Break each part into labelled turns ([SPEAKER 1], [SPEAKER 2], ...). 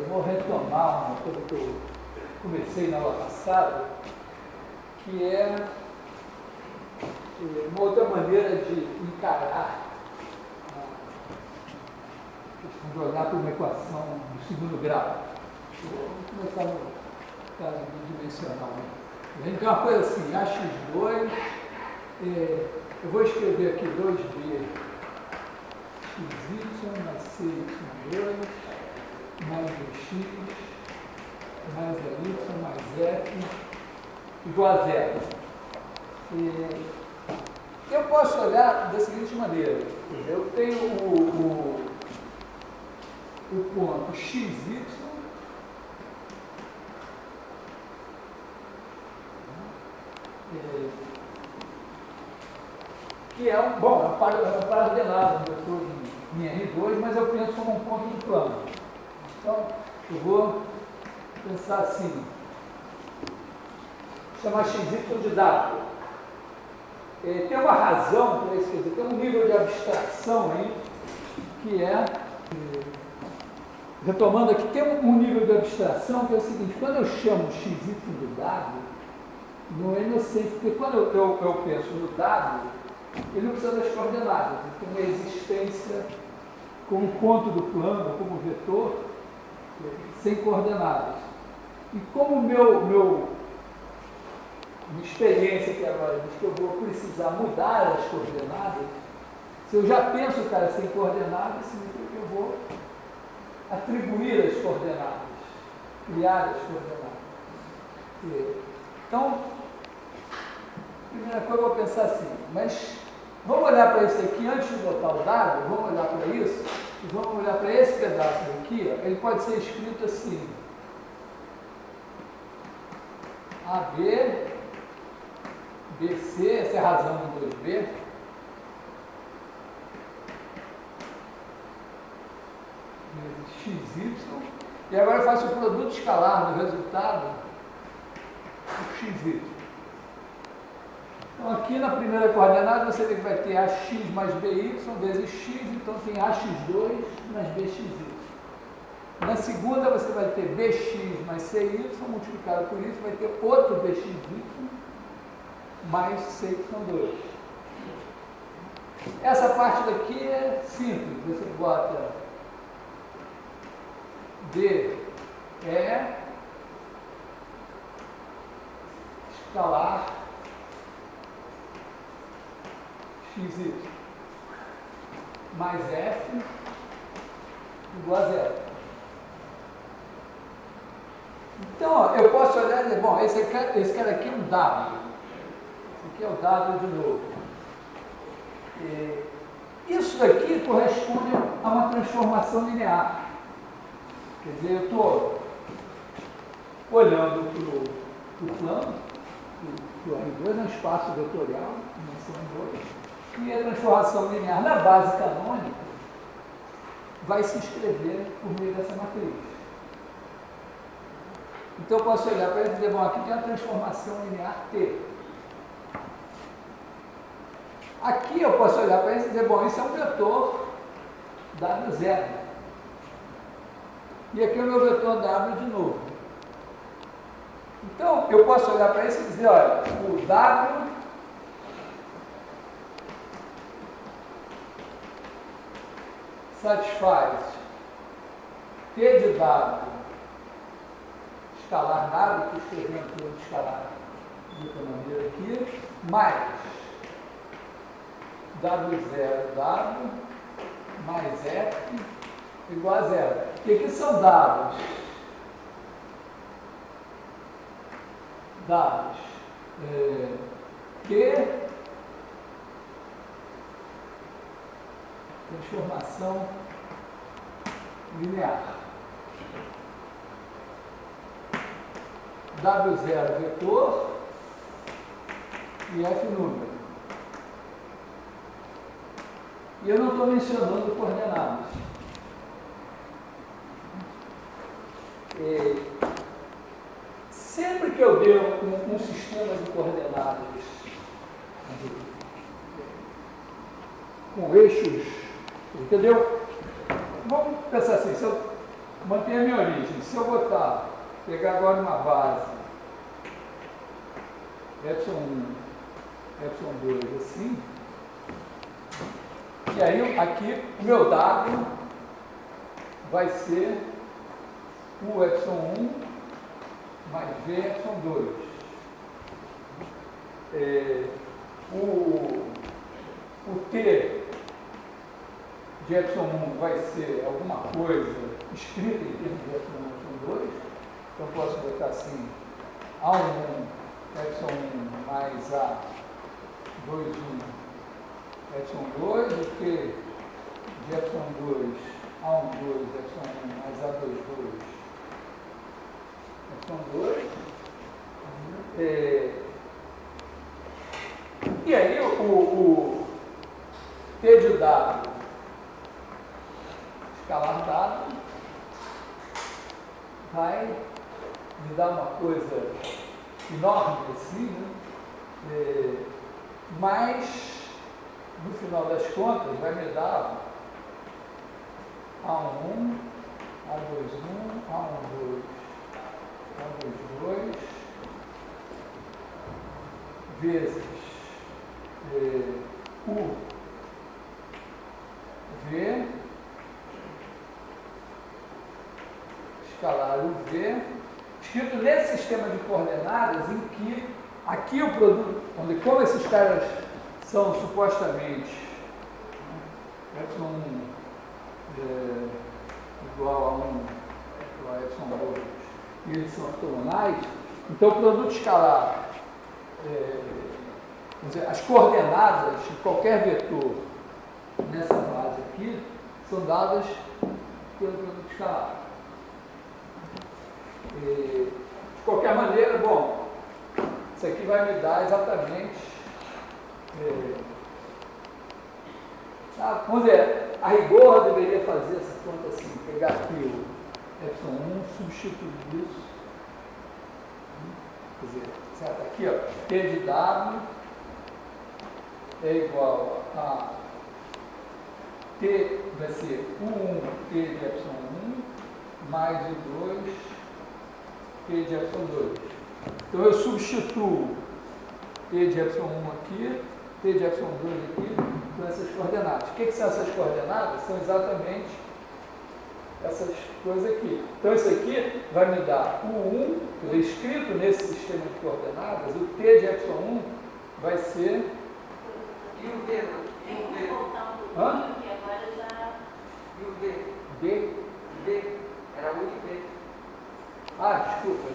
[SPEAKER 1] vou retomar uma coisa que eu comecei na aula passada, que é uma outra maneira de encarar a questão de olhar para uma equação do segundo grau. Vamos começar no caso bidimensional. Então, uma coisa assim, AX2, eu vou escrever aqui 2B XY mais CY2 mais BX mais AY mais F igual a zero. Eu posso olhar da seguinte maneira: eu tenho o ponto XY, que é um parabenado, eu estou em R2, mas eu penso como um ponto do plano. Então, eu vou pensar assim, chamar XY de W. Tem uma razão para isso, quer dizer, tem um nível de abstração aí, que é, retomando aqui, tem um nível de abstração que é o seguinte: quando eu chamo XY de W, não é inocente, porque quando eu penso no W, ele não precisa das coordenadas, ele tem uma existência como ponto do plano, como vetor, sem coordenadas. E como minha experiência que agora diz que eu vou precisar mudar as coordenadas, se eu já penso o cara sem coordenadas, significa que eu vou atribuir as coordenadas, criar as coordenadas. Então, primeira coisa eu vou pensar assim, mas vamos olhar para isso aqui, antes de botar o dado, vamos olhar para isso, e vamos olhar para esse pedaço aqui, ó, ele pode ser escrito assim: AB, BC, essa é a razão do 2B, XY, e agora eu faço o produto escalar do resultado do XY. Então, aqui na primeira coordenada, você vê que vai ter AX mais BY vezes X, então tem AX2 mais BXY. Na segunda, você vai ter BX mais CY, multiplicado por isso, vai ter outro BXY mais CY2. Essa parte daqui é simples, você bota D, E, escalar, XY mais F igual a zero. Então, ó, eu posso olhar e dizer, bom, esse cara aqui é um W. Esse aqui é o W de novo. Isso daqui corresponde a uma transformação linear. Quer dizer, eu estou olhando para o plano, o R2 é um espaço vetorial, dimensão 2, e a transformação linear na base canônica vai se escrever por meio dessa matriz. Então eu posso olhar para ele e dizer, bom, aqui tem a transformação linear T. Aqui eu posso olhar para ele e dizer, bom, isso é um vetor W0. E aqui é o meu vetor W de novo. Então eu posso olhar para isso e dizer, olha, o W satisfaz T de W escalar nada, que escrevendo tudo escalar de outra maneira aqui, mais W0W mais F igual a zero. E aqui são dados T, transformação linear. W0 vetor e F número. E eu não estou mencionando coordenadas. Sempre que eu dei um sistema de coordenadas com eixos, entendeu? Vamos pensar assim, se eu mantém a minha origem. Se eu pegar agora uma base, epsilon 1, epsilon 2, assim, e aí aqui o meu W vai ser o epsilon 1 mais V epsilon 2. O T de epsilon 1 vai ser alguma coisa escrita em termos de epsilon 1 epsilon 2. Então, posso botar assim, A11 epsilon 1 mais A21 epsilon 2, o T de epsilon 2, A12 epsilon 1 mais A22 epsilon 2. E aí o T de W, escalar dado, vai me dar uma coisa enorme assim, né? Mas, no final das contas, vai me dar A11, A21, A12, A22, vezes U, V, escalar o V, escrito nesse sistema de coordenadas em que aqui o produto, como esses caras são supostamente epsilon 1 igual a 1 igual a epsilon 2 e eles são ortogonais, então o produto escalar, quer dizer, as coordenadas de qualquer vetor nessa base aqui são dadas pelo produto escalar. De qualquer maneira, bom, isso aqui vai me dar exatamente, vamos dizer, a rigor eu deveria fazer essa conta assim, pegar aqui o epsilon 1, substituir isso, quer dizer, certo? Aqui, ó, T de W é igual a T, vai ser U1 T de epsilon 1 mais U2 T de epsilon 2. Então eu substituo T de epsilon 1 aqui, T de epsilon 2 aqui, com essas coordenadas. O que são essas coordenadas? São exatamente essas coisas aqui. Então isso aqui vai me dar U1, quer dizer, escrito nesse sistema de coordenadas, o T de epsilon 1 vai ser...
[SPEAKER 2] E o V? E o V?
[SPEAKER 1] Hã?
[SPEAKER 2] Que agora já... E o V?
[SPEAKER 1] V?
[SPEAKER 2] V? Era U e V.
[SPEAKER 1] Desculpa.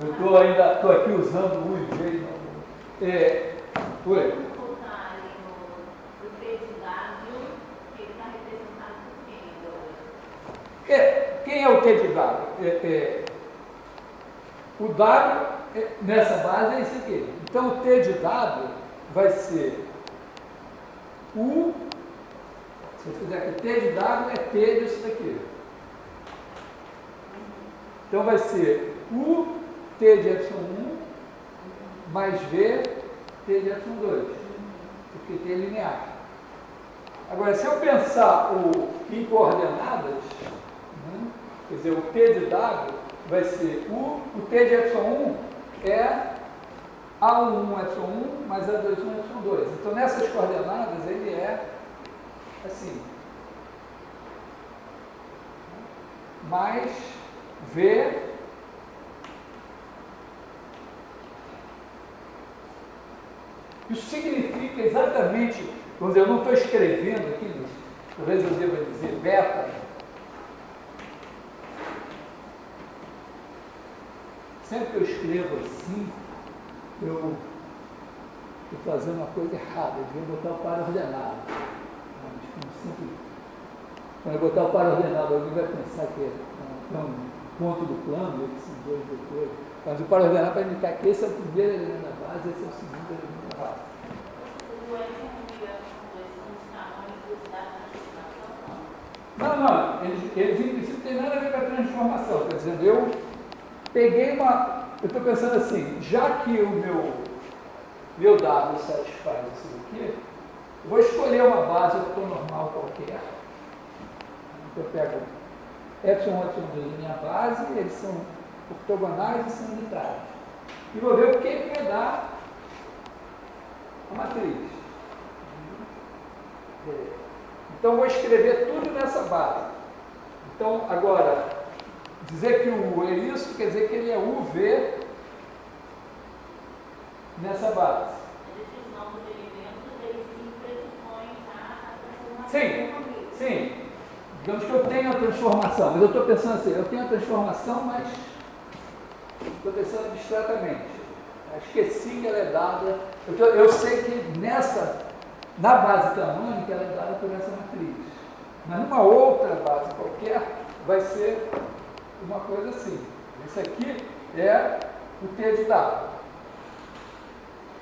[SPEAKER 1] Eu estou aqui usando o U e V. Oi.
[SPEAKER 2] Vamos voltar ali no T de W, que ele está representado por quem agora?
[SPEAKER 1] Quem é o T de W? O W, nessa base, é esse aqui. Então, o T de W vai ser U, se eu fizer aqui, T de W é T disso daqui. Então, vai ser U, T de epsilon 1, mais V, T de epsilon 2, porque T é linear. Agora, se eu pensar em coordenadas, né, quer dizer, o T de W vai ser o T de epsilon 1 é A11 epsilon 1 mais A21 epsilon 2. Então, nessas coordenadas, ele é assim. Mais V isso significa exatamente, vamos dizer, eu não estou escrevendo aqui, talvez eu deva dizer beta. Sempre que eu escrevo assim, eu estou fazendo uma coisa errada, eu devia botar o par ordenado. Quando eu botar o par ordenado, alguém vai pensar que é um ponto do plano, que são dois vetores. Mas o par ordenado vai indicar que esse é o primeiro elemento da base, esse é o segundo elemento da base. Não, eles em princípio têm nada a ver com a transformação. Quer dizer, eu peguei eu estou pensando assim, já que o meu W satisfaz isso aqui, eu vou escolher uma base ortonormal qualquer, Eu pego epsilon, epsilon 2 da minha base, eles são ortogonais e são unitários. E vou ver o que vai dar a matriz. Então, vou escrever tudo nessa base. Então, agora, dizer que o U é isso, quer dizer que ele é UV nessa base.
[SPEAKER 2] Esses novos elementos, eles sim pressupõem a transformação.
[SPEAKER 1] Sim, sim. Digamos que eu tenho a transformação, mas eu estou pensando assim, eu tenho a transformação, mas estou pensando abstratamente. Esqueci que ela é dada. Eu sei que na base canônica ela é dada por essa matriz. Mas numa outra base qualquer vai ser uma coisa assim. Esse aqui é o T de dado.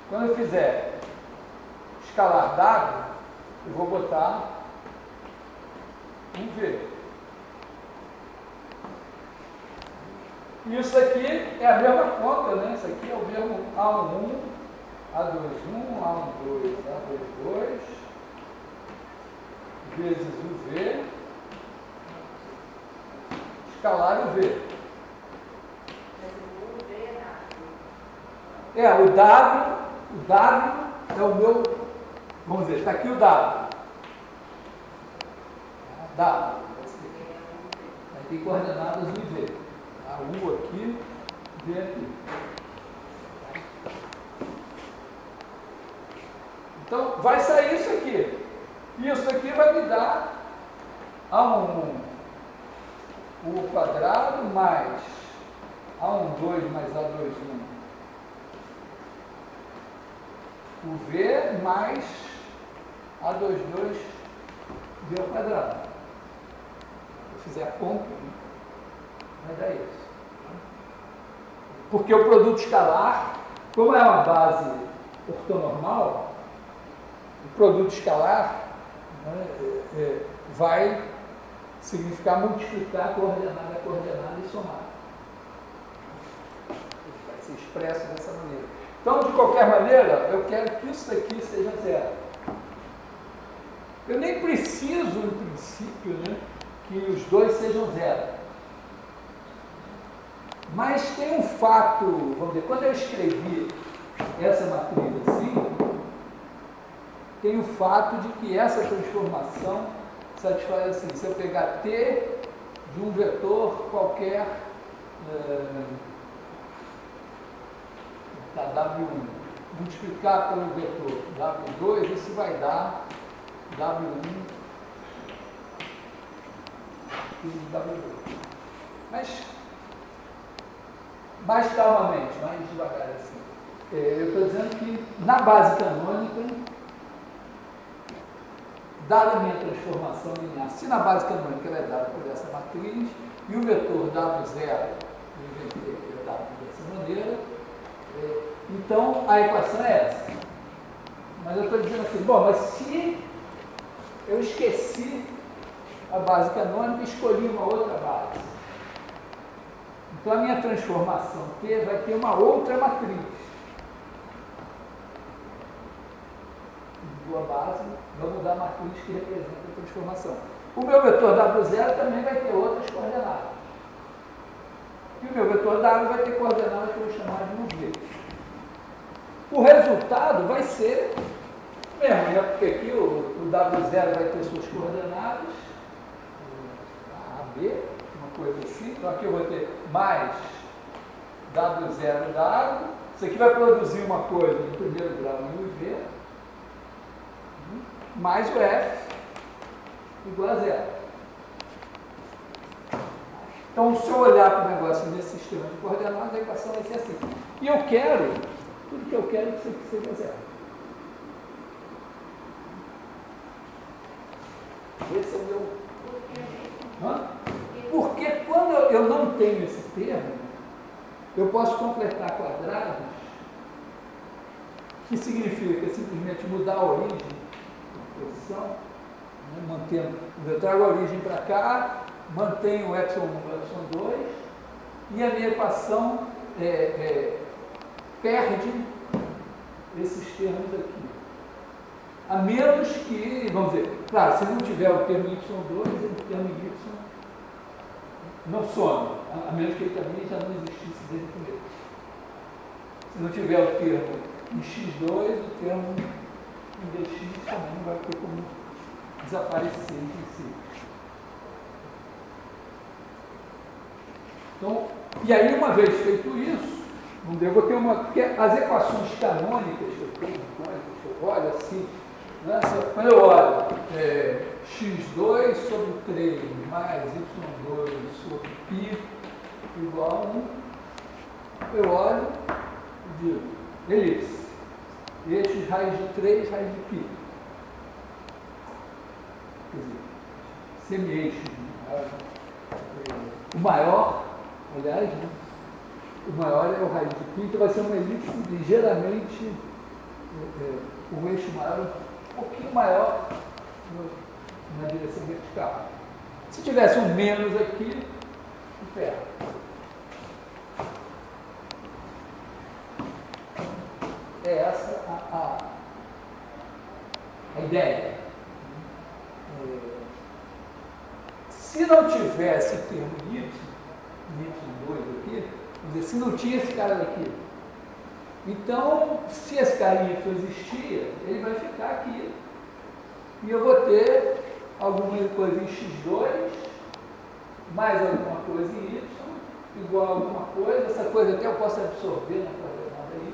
[SPEAKER 1] Quando eu fizer escalar dado, eu vou botar um V. E isso aqui é a mesma conta, né? Isso aqui é o mesmo A11, A21, A12, A22, vezes o V, escalar o V. O dado é o meu, vamos dizer, está aqui o dado. Dado. Aí tem coordenadas no V. A U aqui, V aqui. Então, vai sair isso aqui. Isso aqui vai me dar A11 U quadrado mais A12 mais A21 o V mais A22 V ao quadrado. Se eu fizer a conta, vai dar isso. Porque o produto escalar, como é uma base ortonormal, o produto escalar, né, vai significar multiplicar coordenada a coordenada e somar. Vai ser expresso dessa maneira. Então, de qualquer maneira, eu quero que isso daqui seja zero. Eu nem preciso, no princípio, né, que os dois sejam zero. Mas tem um fato, vamos dizer, quando eu escrevi essa matriz assim, tem o fato de que essa transformação satisfaz assim, se eu pegar T de um vetor qualquer, W1, multiplicar pelo vetor W2, isso vai dar W1 e W2. Mas, mais calmamente, mais devagar assim. Eu estou dizendo que na base canônica, dada a minha transformação linear, se na base canônica ela é dada por essa matriz, e o vetor W0, eu inventei que é dado dessa maneira, então a equação é essa. Mas eu estou dizendo assim, bom, mas se eu esqueci a base canônica e escolhi uma outra base, então a minha transformação T vai ter uma outra matriz. Boa base, vai mudar a matriz que representa a transformação. O meu vetor W0 também vai ter outras coordenadas. E o meu vetor W vai ter coordenadas que eu vou chamar de UV. O resultado vai ser mesmo, né? Porque aqui o W0 vai ter suas coordenadas, A, B, uma coisa assim. Então aqui eu vou ter mais W0 dado. Isso aqui vai produzir uma coisa de primeiro grau em UV, mais o F igual a zero. Então, se eu olhar para o negócio nesse sistema de coordenadas, a equação vai ser assim. E eu quero, tudo que eu quero é que isso aqui seja zero. Esse é o meu... Porque quando eu não tenho esse termo, eu posso completar quadrados, que significa simplesmente mudar a origem da posição, né, mantendo, eu trago a origem para cá, mantenho o epsilon 1 e o epsilon 2, e a minha equação perde esses termos aqui. A menos que, vamos dizer, claro, se não tiver o termo y2, o termo y não some, a menos que ele também já não existisse desde o primeiro. Se não tiver o termo em x2, o termo em dx também não vai ter como desaparecer em si. Então, e aí, uma vez feito isso, vamos ver, eu vou ter porque as equações canônicas que eu tenho, que eu olho assim, né, quando eu olho x2 sobre 3 mais y2 sobre π igual a 1, eu olho e digo, elipse, eixos raiz de 3, raiz de π. Quer dizer, semi-eixos. O maior, aliás, né, o maior é o raiz de π, então vai ser uma elipse ligeiramente, o eixo maior um pouquinho maior na direção vertical. Se tivesse um menos aqui, perto. É essa a ideia. Se não tivesse o termo y, y2 aqui, vamos dizer, se não tinha esse cara daqui, então, se esse cara y existia, ele vai ficar aqui. E eu vou ter alguma coisa em x2, mais alguma coisa em y, igual a alguma coisa. Essa coisa até eu posso absorver na coordenada y.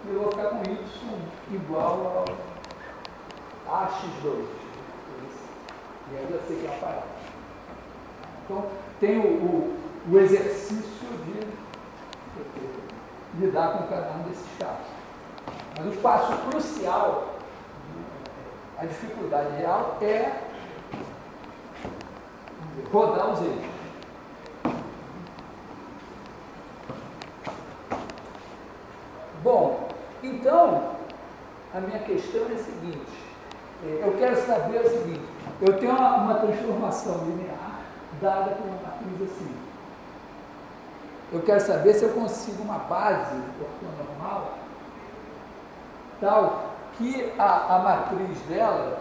[SPEAKER 1] E eu vou ficar com y igual a x2. E aí eu sei que é uma parada. Então, tem o exercício de lidar com cada um desses casos. Mas o passo crucial, a dificuldade real, é rodar os eixos. Bom, então, a minha questão é a seguinte, eu quero saber o seguinte, eu tenho uma transformação linear dada por uma matriz assim. Eu quero saber se eu consigo uma base ortonormal tal que a matriz dela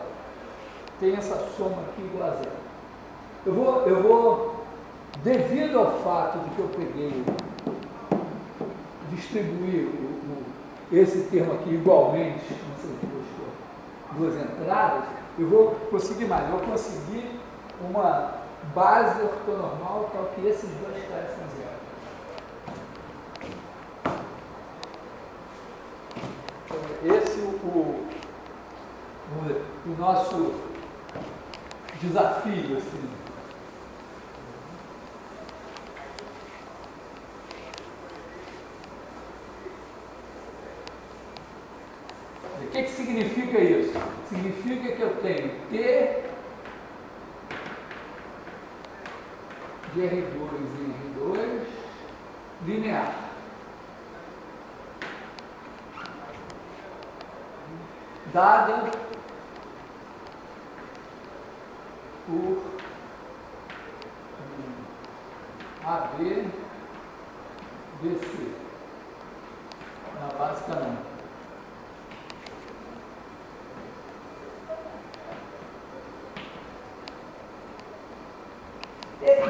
[SPEAKER 1] tem essa soma aqui igual a zero. Eu vou, devido ao fato de que eu peguei, distribuir esse termo aqui igualmente nessas duas entradas, eu vou conseguir mais, eu vou conseguir uma base ortonormal tal que esses dois caras são zero. Esse o nosso desafio, assim. O que significa isso? Significa que eu tenho T de R2 e R2 linear. Dada por AB, BC. Basicamente.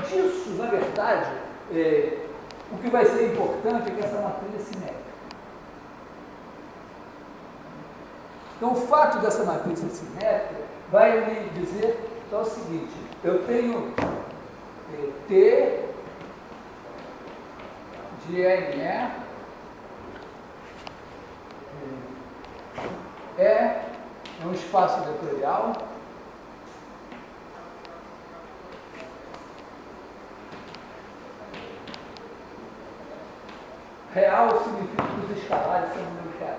[SPEAKER 1] Disso, na verdade, o que vai ser importante é que essa matriz é simétrica. Então, o fato dessa matriz ser simétrica vai me dizer só o seguinte, eu tenho T de NE é um espaço vetorial real significa que os escalares são números reais.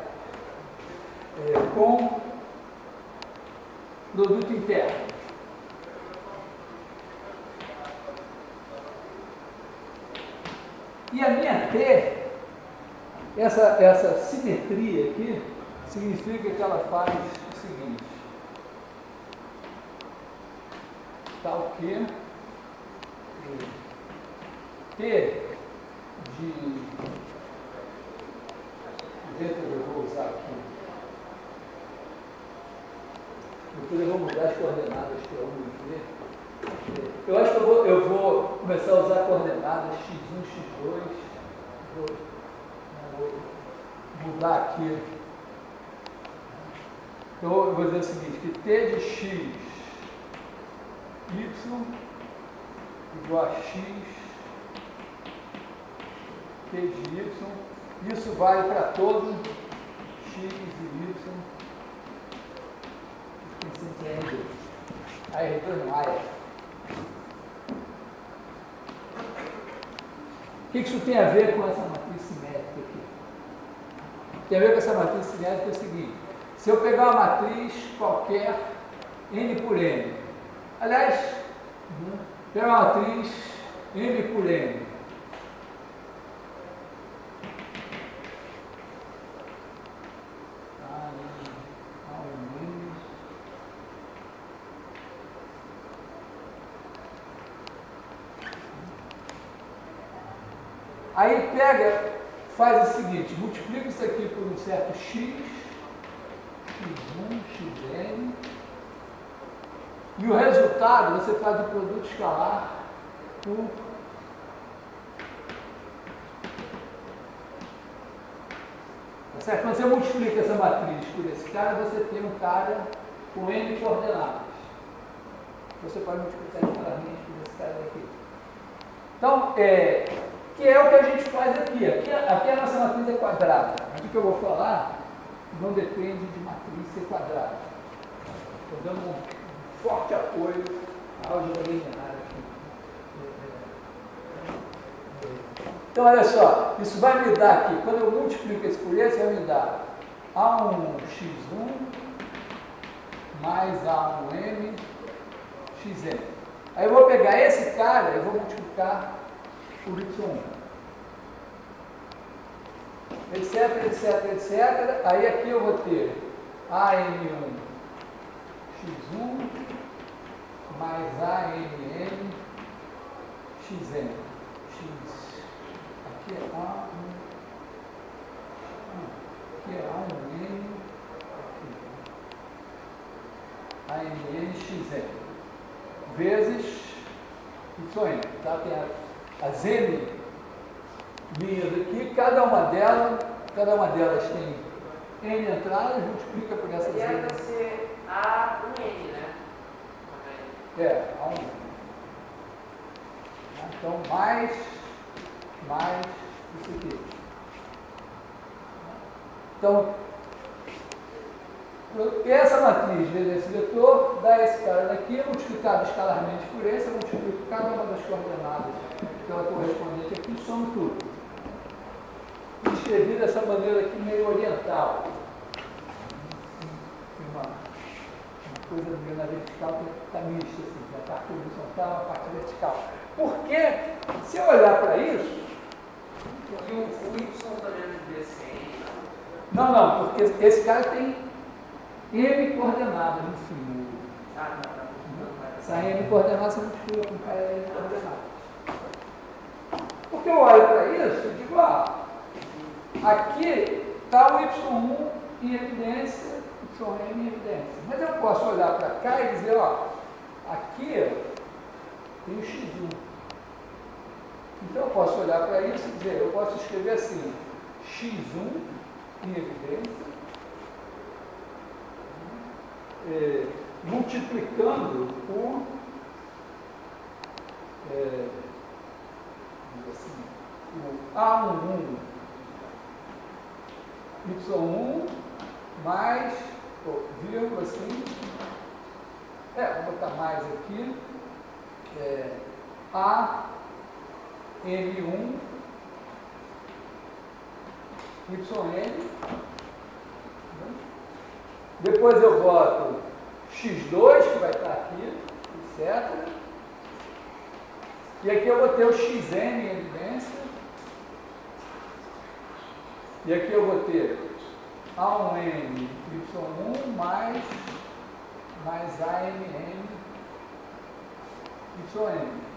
[SPEAKER 1] Com produto interno. E a minha T, essa simetria aqui, significa que ela faz o seguinte, tal que T de eu vou usar aqui depois eu vou mudar as coordenadas para U e V. Eu acho que eu vou começar a usar coordenadas x1, x2. Vou mudar aqui. Eu vou dizer o seguinte, que t de x, y igual a x, t de y, isso vale para todos x e y, tem sempre R2. A R2 não, a R. O que isso tem a ver com essa matriz simétrica aqui? Tem a ver com essa matriz simétrica é o seguinte, se eu pegar uma matriz qualquer, n por n, aliás, pegar uma matriz m por n, aí pega, faz o seguinte, multiplica isso aqui por um certo x, x1, xn, e o resultado você faz o produto escalar por tá certo? Quando você multiplica essa matriz por esse cara, você tem um cara com n coordenadas. Você pode multiplicar escalarmente por esse cara daqui. Então, que é o que a gente faz aqui. Aqui a nossa matriz é quadrada. Mas o que eu vou falar não depende de matriz ser quadrada. Estou dando um forte apoio à álgebra linear aqui. Então, olha só, isso vai me dar aqui, quando eu multiplico esse por esse, vai me dar A1x1 mais A1m xn. Aí eu vou pegar esse cara e vou multiplicar por y1. Etc, etc, etc. Aí aqui eu vou ter AM1 x1 mais AMN xn. Aqui é A1N, AMN xn vezes yn. Tá? Tem as N linhas aqui, cada uma delas tem N entradas, multiplica por essas N.
[SPEAKER 3] Vai ser A1N, né?
[SPEAKER 1] A1. Então, mais isso aqui. Então, essa matriz vezes esse vetor dá esse cara daqui, multiplicado escalarmente por esse, eu multiplico cada uma das coordenadas pela correspondente aqui, somo tudo. Escrevi dessa maneira aqui meio oriental. Uma coisa na vertical que está mista, assim, a parte horizontal, a parte vertical. Porque, se eu olhar para isso,
[SPEAKER 3] e o y também desse aí?
[SPEAKER 1] Não, porque esse cara tem M coordenadas no fim. Essa M coordenadas você multiplica com cara M coordenadas. Porque eu olho para isso e digo, aqui está o y1 em evidência, yn em evidência. Mas eu posso olhar para cá e dizer, aqui tem o x1. Então eu posso olhar para isso e dizer, eu posso escrever assim, x1 em evidência, multiplicando por assim, o A11 y1 mais, vírgula assim, vou botar mais aqui, A M1 YN, depois eu boto X2, que vai estar aqui, etc. E aqui eu vou ter o XN em evidência. E aqui eu vou ter A1N Y1 mais AMN YN.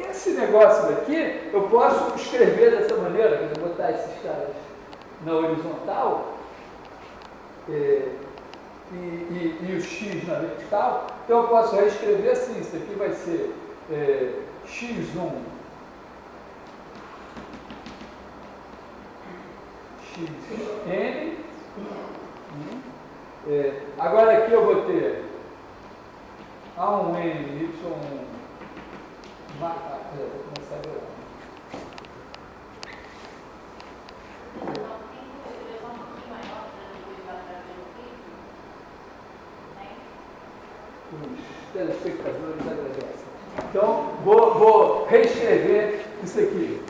[SPEAKER 1] Esse negócio daqui, eu posso escrever dessa maneira, eu vou botar esses caras na horizontal e o x na vertical, então eu posso reescrever assim, isso aqui vai ser x1 xn, agora aqui eu vou ter A1n, Y1, vou começar a ver. Os telespectadores agradecem. Então, vou reescrever isso aqui.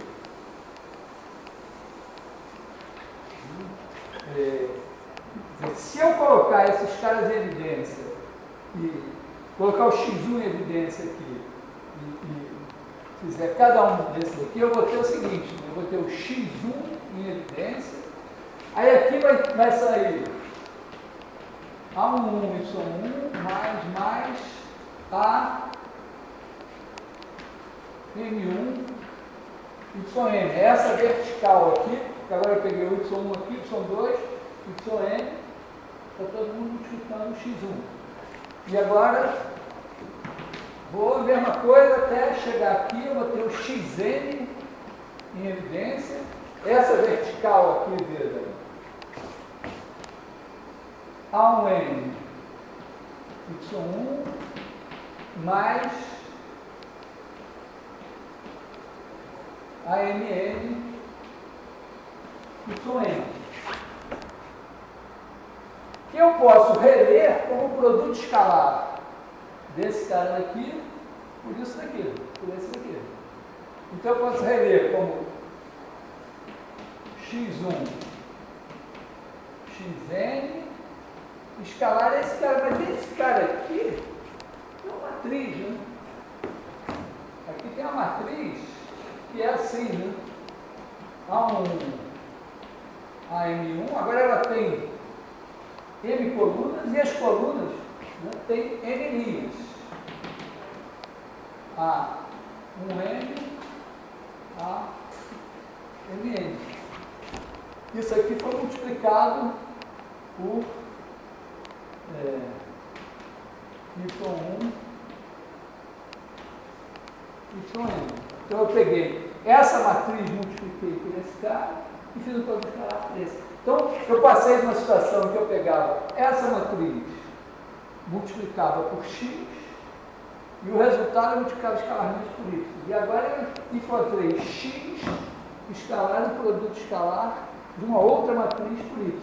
[SPEAKER 1] Se eu colocar esses caras em evidência e colocar o x1 em evidência aqui e fizer cada um desses aqui, eu vou ter o seguinte, eu vou ter o x1 em evidência, aí aqui vai sair A1, Y1 mais A M1 YN. Essa vertical aqui, que agora eu peguei o Y1 aqui, Y2, YN, está todo mundo multiplicando o X1. E agora, vou a mesma coisa até chegar aqui, eu vou ter o XN em evidência. Essa vertical aqui, veja, A1N Y1 mais ANN YN, que eu posso reler como produto escalar desse cara daqui por isso daqui, por esse daqui. Então eu posso reler como x1 xn escalar esse cara, mas esse cara aqui é uma matriz, né? Aqui tem uma matriz que é assim, né? AM1, agora ela tem M colunas e as colunas, né, tem N linhas. A1N, AMN. Isso aqui foi multiplicado por Y1, YN. Então eu peguei essa matriz, multipliquei por esse cara e fiz o produto escalar por esse. Então eu passei de uma situação em que eu pegava essa matriz, multiplicava por x e o resultado eu multiplicava escalarmente por y. E agora eu encontrei x escalar no produto escalar de uma outra matriz por y.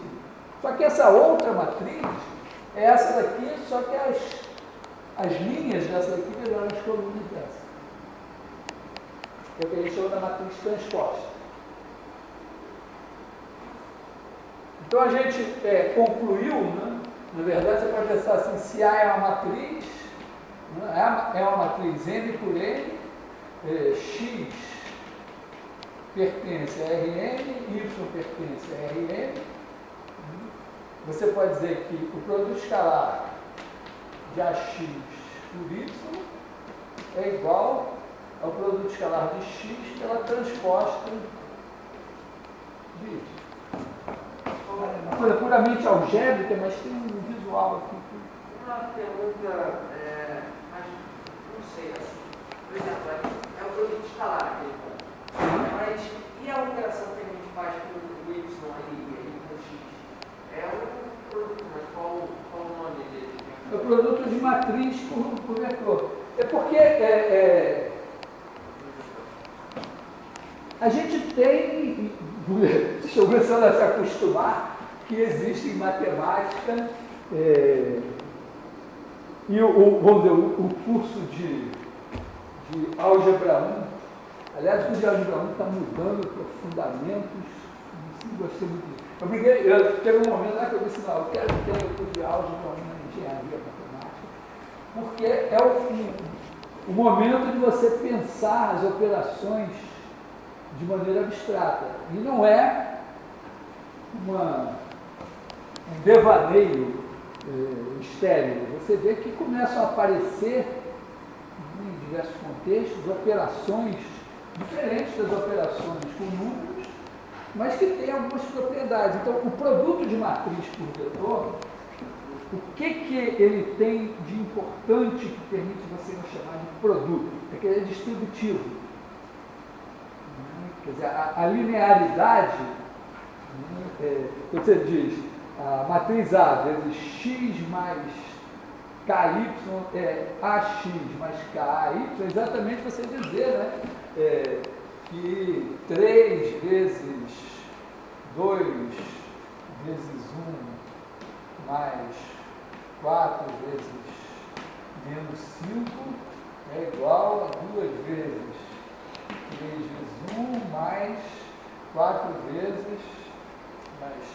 [SPEAKER 1] Só que essa outra matriz é essa daqui, só que as linhas dessa daqui melhoram as colunas dessa. É o que a gente chama da matriz transposta. Então a gente concluiu, né? Na verdade você pode pensar assim, se A é uma matriz, né? É uma matriz M por N, X pertence a Rn, Y pertence a Rn. Você pode dizer que o produto escalar de AX por Y é igual ao produto escalar de X pela transposta de Y. Uma coisa puramente algébrica, mas tem um visual aqui.
[SPEAKER 3] Uma pergunta, mas não sei, assim, por exemplo, é o produto escalar aquele ponto. Mas e a operação que a gente faz com o Y e com o X? É um produto, mas qual o nome dele?
[SPEAKER 1] É o produto de matriz por vetor. É porque a gente tem, estou começando a se acostumar, que existe em matemática, e vamos dizer, o curso de álgebra 1, aliás, o curso de álgebra 1 está mudando para fundamentos, não gostei muito disso. Eu teve um momento lá que eu disse, não, eu quero ter o curso de álgebra 1 na engenharia matemática, porque é o momento de você pensar as operações de maneira abstrata. E não é um devaneio estéril. Você vê que começam a aparecer, em diversos contextos, operações diferentes das operações com números mas que tem algumas propriedades. Então, o produto de matriz por vetor, o que ele tem de importante que permite você chamar de produto? É que ele é distributivo. Quer dizer, a linearidade, você diz, a matriz A vezes x mais KY é AX mais KAY, é exatamente você dizer, né, que 3 vezes 2 vezes 1 mais 4 vezes menos 5 é igual a 2 vezes 3 vezes 1 mais 4 vezes mais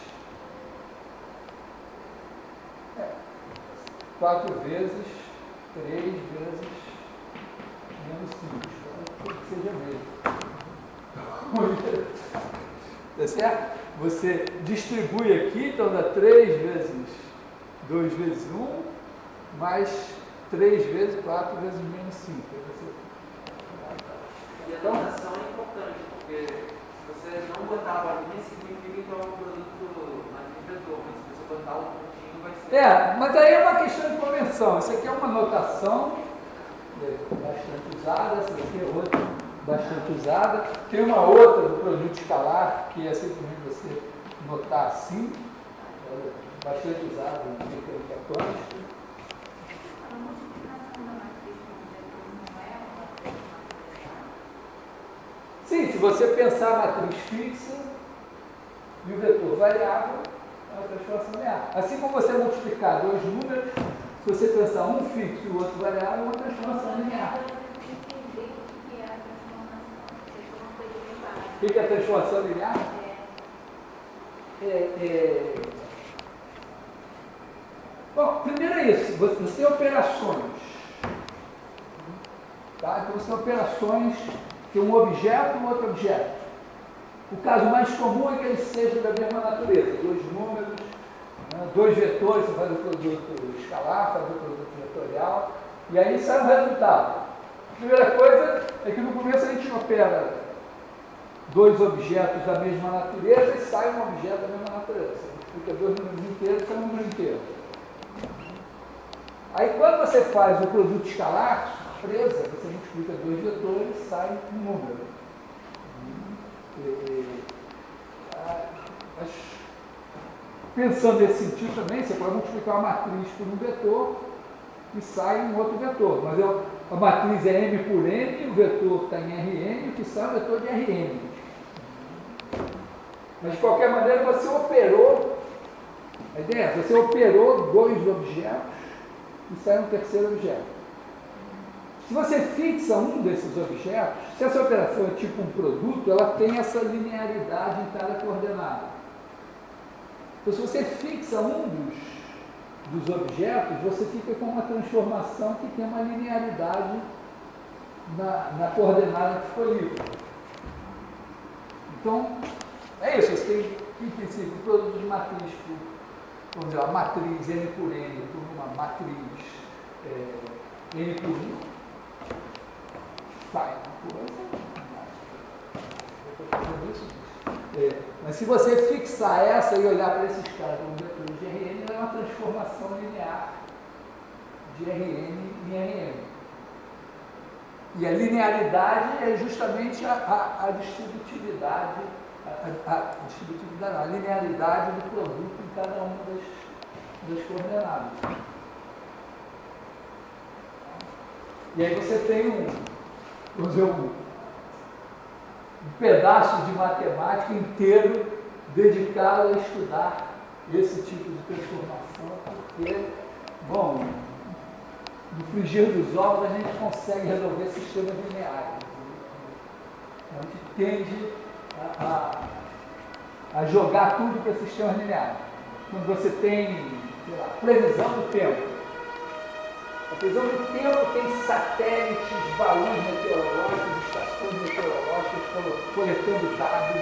[SPEAKER 1] 4 vezes 3 vezes menos 5. Tem que seja mesmo. Tá certo? Você distribui aqui, então dá 3 vezes 2 vezes 1, mais 3 vezes 4 vezes menos 5.
[SPEAKER 3] E a notação é importante, porque se você não botar a bolinha, significa que é um produto vetor, mas se você botar um pontinho, vai ser...
[SPEAKER 1] mas aí é uma questão de convenção. Isso aqui é uma notação bastante usada, essa aqui é outra bastante usada. Tem uma outra do produto escalar, que é simplesmente você notar assim, bastante usada em mecânica quântica.
[SPEAKER 2] A multiplicação da matriz por vetor não é uma transformação?
[SPEAKER 1] Sim, se você pensar a matriz fixa e o vetor variável, é uma transformação linear. Assim como você multiplicar dois números, se você pensar um fixo e o outro variável, é uma transformação linear. O que é a transformação linear? Bom, primeiro é isso, você tem operações. Tá? Então você tem operações, tem um objeto e um outro objeto. O caso mais comum é que eles sejam da mesma natureza, dois números, né, dois vetores, você faz o produto escalar, faz o produto vetorial, e aí sai o resultado. A primeira coisa é que no começo a gente opera dois objetos da mesma natureza e sai um objeto da mesma natureza. Você multiplica dois números inteiros, sai um número inteiro. Aí quando você faz o produto escalar, surpresa, você multiplica dois vetores e sai um número. Mas, pensando nesse sentido também, você pode multiplicar uma matriz por um vetor e sai um outro vetor. Mas a matriz é M por N, o vetor está em Rn, o que sai é um vetor de Rn. Mas de qualquer maneira você operou, a ideia é, você operou dois objetos e sai um terceiro objeto. Se você fixa um desses objetos, se essa operação é tipo um produto, ela tem essa linearidade em cada coordenada. Então, se você fixa um dos objetos, você fica com uma transformação que tem uma linearidade na coordenada que foi livre. Então, é isso. Você tem, em princípio, um produto de matriz por, vamos dizer, a matriz N por N por uma matriz N por 1. Sai uma coisa, eu estou fazendo isso. Mas se você fixar essa e olhar para esses caras como vetores de Rn, ela é uma transformação linear de Rn em Rn. E a linearidade é justamente a distributividade, a linearidade do produto em cada uma das coordenadas. E aí você tem um pedaço de matemática inteiro dedicado a estudar esse tipo de transformação, porque, bom, no frigir dos ovos a gente consegue resolver sistemas lineares. A gente tende a jogar tudo para sistemas lineares. Quando você tem, sei lá, previsão do tempo. A previsão do tempo tem satélites, balões meteorológicos, estações meteorológicas coletando dados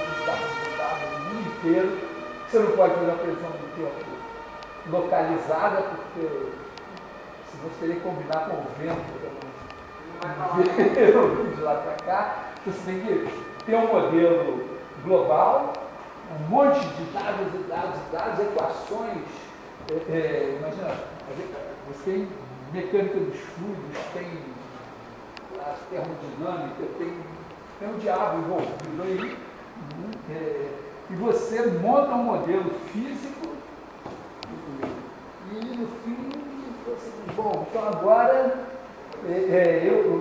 [SPEAKER 1] no mundo inteiro. Você não pode fazer uma previsão do tempo localizada, porque senão você teria que combinar com o vento de lá para cá. Então, você tem que ter um modelo global um monte de dados e dados e dados, equações. Imagina, você tem mecânica dos fluidos, tem a termodinâmica, tem o diabo envolvido aí, e você monta um modelo físico e no fim você diz, bom, então agora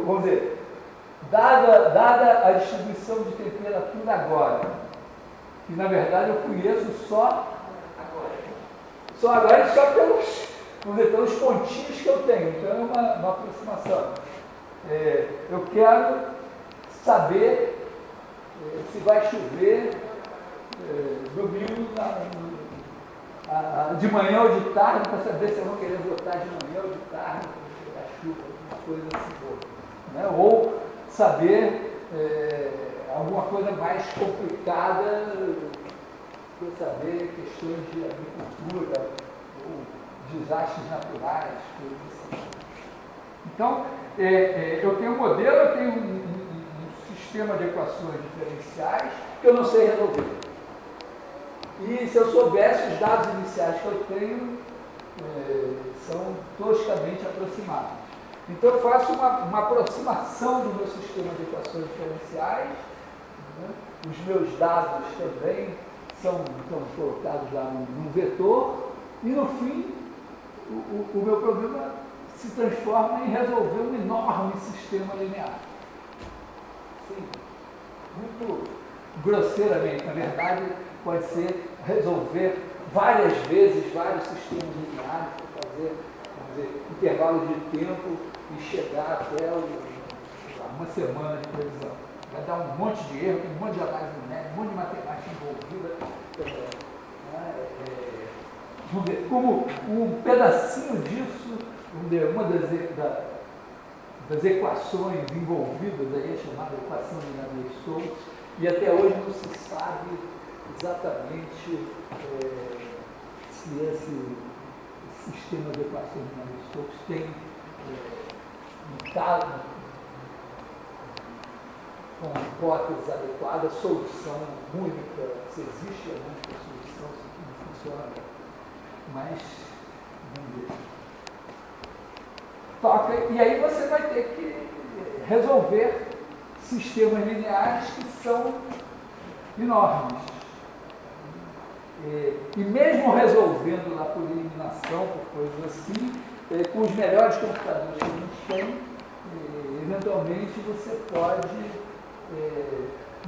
[SPEAKER 1] vamos dizer, dada a distribuição de temperatura agora, que na verdade eu conheço só agora e só pelos pontinhos que eu tenho, então é uma aproximação. Eu quero saber se vai chover domingo de manhã ou de tarde, para saber se eu vou querer votar de manhã ou de tarde, da chuva, alguma coisa assim, né? Ou saber alguma coisa mais complicada, para saber questões de agricultura, ou desastres naturais, coisas assim. Então, eu tenho um modelo, eu tenho um sistema de equações diferenciais que eu não sei resolver. E se eu soubesse, os dados iniciais que eu tenho são toscamente aproximados. Então eu faço uma aproximação do meu sistema de equações diferenciais, né? Os meus dados também são colocados lá num vetor, e no fim o meu problema se transforma em resolver um enorme sistema linear. Sim, muito grosseiramente, na verdade, pode ser resolver várias vezes vários sistemas lineares para fazer, vamos dizer, intervalo de tempo e chegar até uma semana de previsão. Vai dar um monte de erro, um monte de análise numérica, um monte de matemática envolvida. Vamos ver, como um pedacinho disso, uma das equações envolvidas aí é chamada equação de Navier-Stokes, e até hoje não se sabe exatamente se esse sistema de equações de Navier-Stokes tem um caso com hipóteses adequadas, solução única, se existe a única solução, se não funciona bem. Mas, vamos ver. Toca, e aí você vai ter que resolver sistemas lineares que são enormes. E mesmo resolvendo lá por eliminação, por coisas assim, com os melhores computadores que a gente tem, eventualmente você pode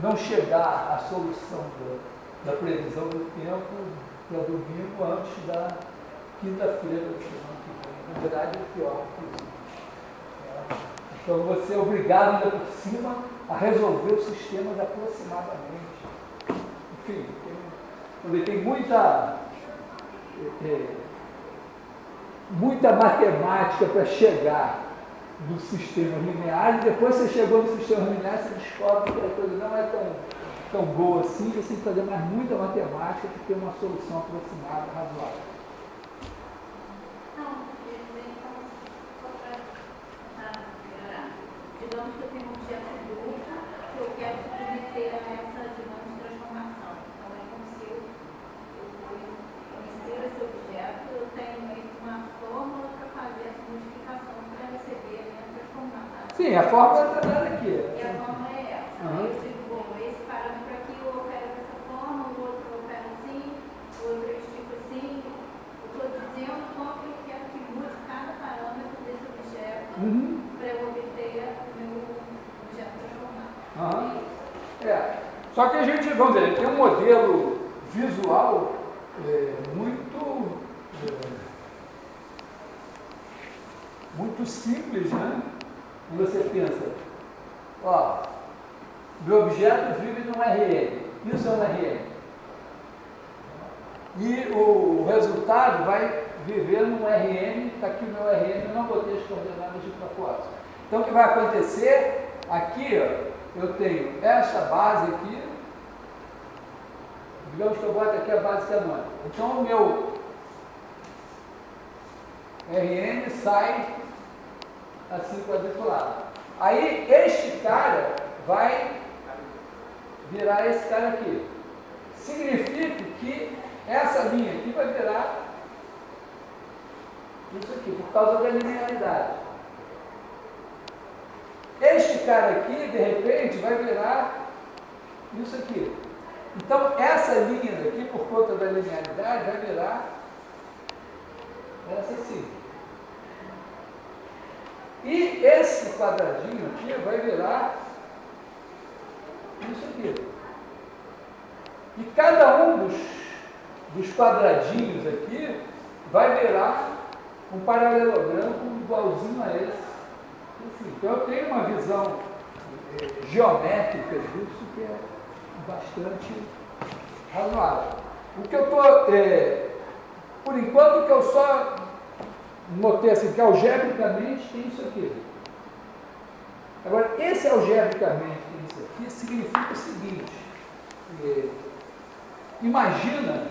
[SPEAKER 1] não chegar à solução da previsão do tempo para domingo antes da quinta-feira da semana que vem. Na verdade, é pior que isso. Então, você é obrigado, ainda por cima, a resolver os sistemas aproximadamente. Enfim, tem muita matemática para chegar no sistema linear, e depois você chegou no sistema linear, você descobre que a coisa não é tão boa assim, você tem que fazer mais muita matemática para ter uma solução aproximada, razoável.
[SPEAKER 2] Não, então, só para melhorar, digamos que eu tenho um objeto bruto que eu quero submeter a essa dinâmica de transformação. Então, é como se eu conhecer esse objeto, eu tenho meio que uma fórmula para fazer essa modificação para receber a minha transformação.
[SPEAKER 1] Sim, a fórmula está dada aqui.
[SPEAKER 2] E a fórmula é essa. Eu digo, bom, esse parâmetro aqui eu opero dessa forma, o outro eu opero assim, o outro eu estico assim. Eu estou dizendo como eu quero que mude cada parâmetro desse objeto para eu obter o meu objeto transformado.
[SPEAKER 1] Só que a gente, vamos dizer, tem um modelo visual muito simples, né? E você pensa, meu objeto vive num RN, isso é um RN. E o resultado vai viver num RN, está aqui o meu RN, eu não botei as coordenadas de propósito. Então o que vai acontecer, aqui eu tenho essa base aqui, digamos que eu boto aqui a base canônica. Então o meu RN sai assim quadriculado. Aí este cara vai virar esse cara aqui. significa que essa linha aqui vai virar isso aqui, por causa da linearidade. Este cara aqui, de repente, vai virar isso aqui. Então, essa linha daqui, por conta da linearidade, vai virar essa assim. E esse quadradinho aqui vai virar isso aqui. E cada um dos quadradinhos aqui vai virar um paralelogramo igualzinho a esse. Assim, então, eu tenho uma visão geométrica disso que é bastante razoável. O que eu estou, por enquanto, o que eu só notei assim, que algebricamente tem isso aqui. Agora, esse algebricamente tem isso aqui significa o seguinte: imagina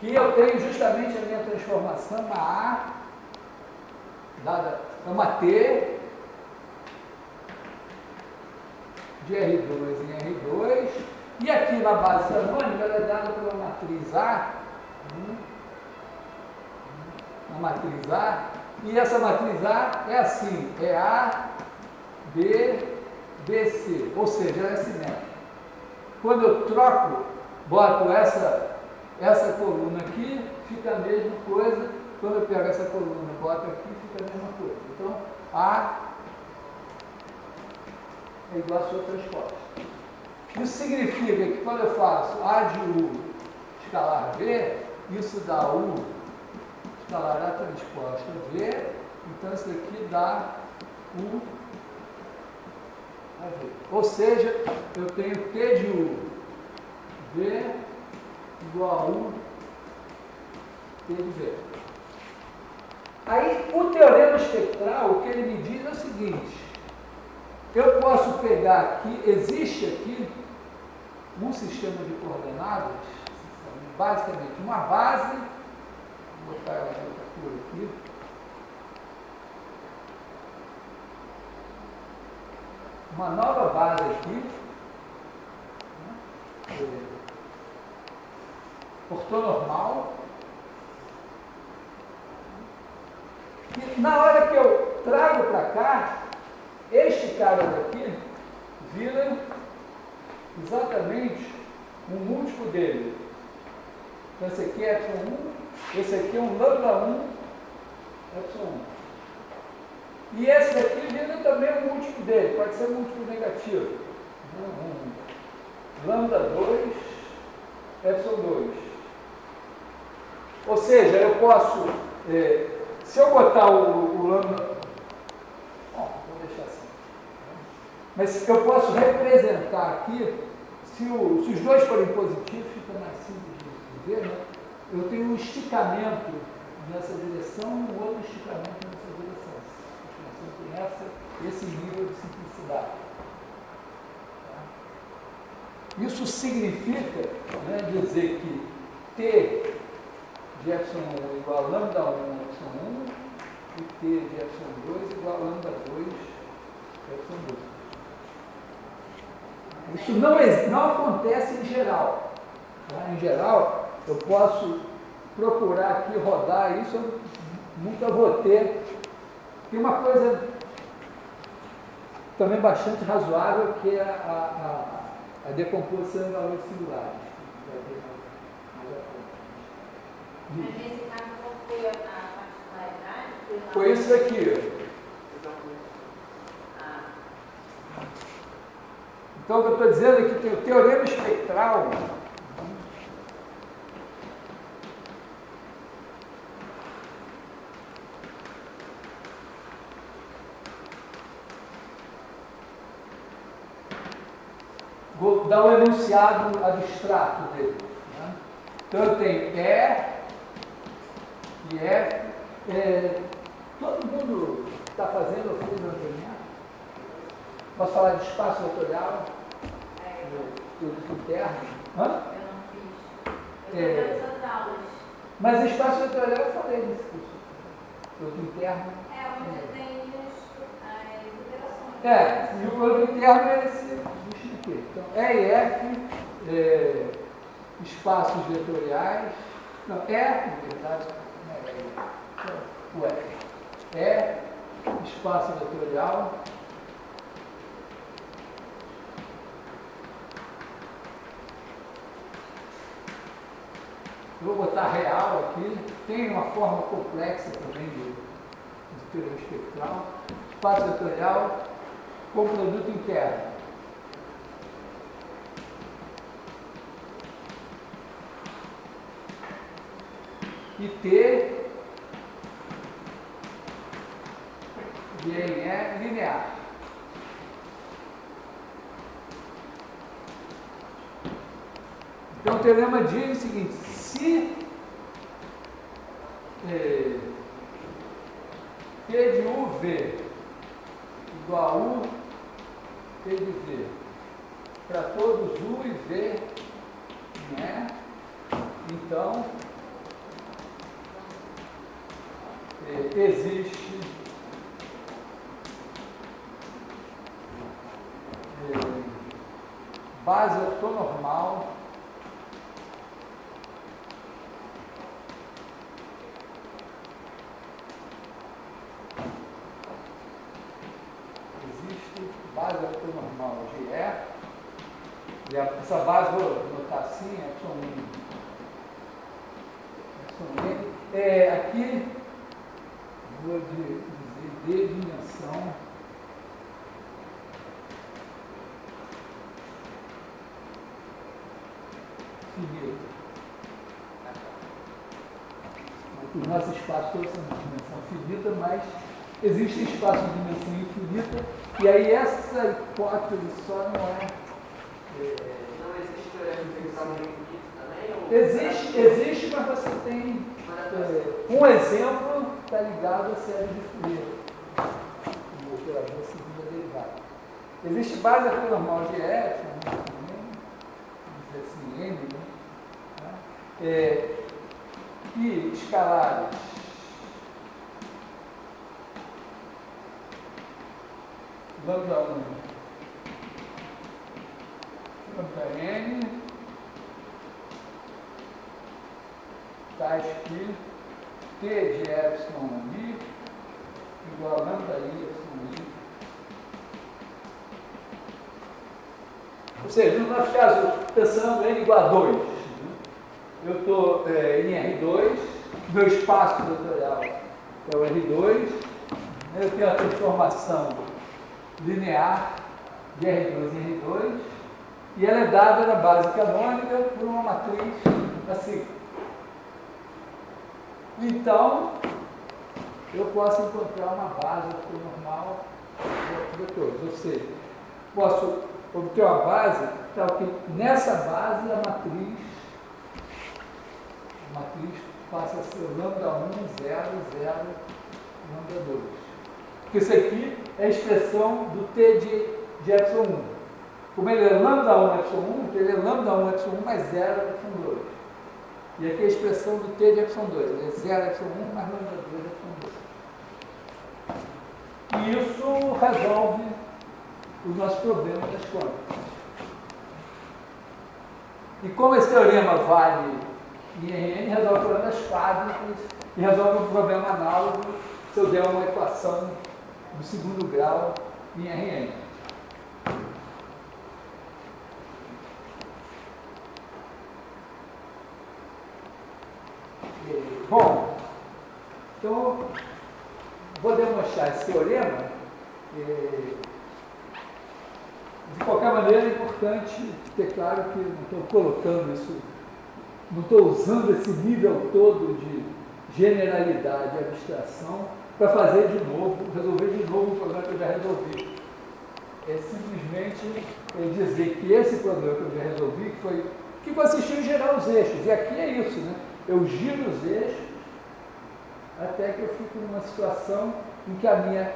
[SPEAKER 1] que eu tenho justamente a minha transformação na A, dada uma T, de R2 em R2, e aqui na base harmônica ela é dada pela matriz A, a matriz A, e essa matriz A é assim, é A, B, B, C, ou seja, ela é simétrica. Quando eu troco, boto essa coluna aqui, fica a mesma coisa, quando eu pego essa coluna, boto aqui, fica a mesma coisa. Então, A é igual a sua transposta. Isso significa que quando eu faço A de U escalar V, isso dá U escalar A transposta V, então isso daqui dá U a V. Ou seja, eu tenho T de U V igual a U T de V. Aí, o teorema espectral, o que ele me diz é o seguinte: eu posso pegar aqui, existe aqui um sistema de coordenadas, basicamente uma base, vou botar ela em outra cor aqui, uma nova base aqui, ortonormal, e na hora que eu trago para cá, este cara daqui vira exatamente um múltiplo dele. Então esse aqui é epsilon 1, esse aqui é um lambda 1, epsilon 1. E esse daqui vira também um múltiplo dele, pode ser um múltiplo negativo. Lambda 2, epsilon 2. Ou seja, eu posso, se eu botar o lambda, mas eu posso representar aqui, se os dois forem positivos, fica mais simples de ver, né? Eu tenho um esticamento nessa direção e um outro esticamento nessa direção. A estimação tem esse nível de simplicidade. Isso significa, né, dizer que T de epsilon 1 igual a lambda 1 epsilon 1 e T de epsilon 2 igual a lambda 2 epsilon 2. Isso não acontece em geral. Tá? Em geral, eu posso procurar aqui, rodar isso, eu nunca vou ter. Tem uma coisa também bastante razoável, que é a decomposição em valores singulares.
[SPEAKER 2] Mas nesse caso, qual foi a particularidade?
[SPEAKER 1] Foi isso aqui. Então, o que eu estou dizendo é que tem o teorema espectral. Vou dar um enunciado abstrato dele. Né? Então, eu tenho E F. Todo mundo está fazendo ou fez anteriormente? Posso falar de espaço vetorial? Tudo interno? Hã?
[SPEAKER 2] Eu não fiz. Eu estou dando essas aulas.
[SPEAKER 1] Mas espaço vetorial eu falei nesse curso. Produto interno.
[SPEAKER 2] Onde tem as iterações.
[SPEAKER 1] E o produto interno é esse bicho aqui. Então, E e F, espaços vetoriais. Não, na verdade, é espaço vetorial. Eu vou botar real aqui. Tem uma forma complexa também de teoria espectral. Espaço vetorial com produto interno. E T é linear. Então o teorema diz o seguinte: se T de UV igual a U T de V para todos U e V, né? Então existe base ortonormal de E, essa base, vou notar assim, aqui vou dizer de dimensão finita. O nosso espaço todos são de dimensão finita, mas existe espaço de dimensão infinita, e aí essa hipótese só não é.
[SPEAKER 3] Não existe teorema de fixação infinita também?
[SPEAKER 1] Existe, mas você tem. Um exemplo está ligado à série de Fourier, o operador segunda derivada. Existe base ortonormal de F, vamos dizer assim, M, né? E escalares lambda 1, lambda n, tais que T de epsilon i igual a lambda i epsilon i. Ou seja, no nosso caso, pensando n igual a 2, né? Eu estou em R2, meu espaço vetorial é o R2, eu tenho a transformação linear de R2 em R2, e ela é dada na base canônica por uma matriz assim. Então, eu posso encontrar uma base ortonormal de vetores, ou seja, posso obter uma base tal que nessa base a matriz passa a ser lambda 1, 0, 0, lambda 2. Porque isso aqui é a expressão do T de epsilon 1. Como ele é lambda 1, epsilon 1, então ele é lambda 1, epsilon 1 mais 0, epsilon 2. E aqui é a expressão do T de epsilon 2. Ele é 0, epsilon 1 mais lambda 2, epsilon 2. E isso resolve os nossos problemas das quânticas. E como esse teorema vale em RN, resolve o problema das quádruplas e resolve um problema análogo se eu der uma equação do segundo grau em RN. Bom, então vou demonstrar esse teorema. De qualquer maneira, é importante ter claro que não estou colocando isso, não estou usando esse nível todo de generalidade e abstração para fazer de novo, resolver de novo um problema que eu já resolvi. É simplesmente dizer que esse problema que eu já resolvi, que consistiu em gerar os eixos. E aqui é isso, né? Eu giro os eixos até que eu fico numa situação em que a minha...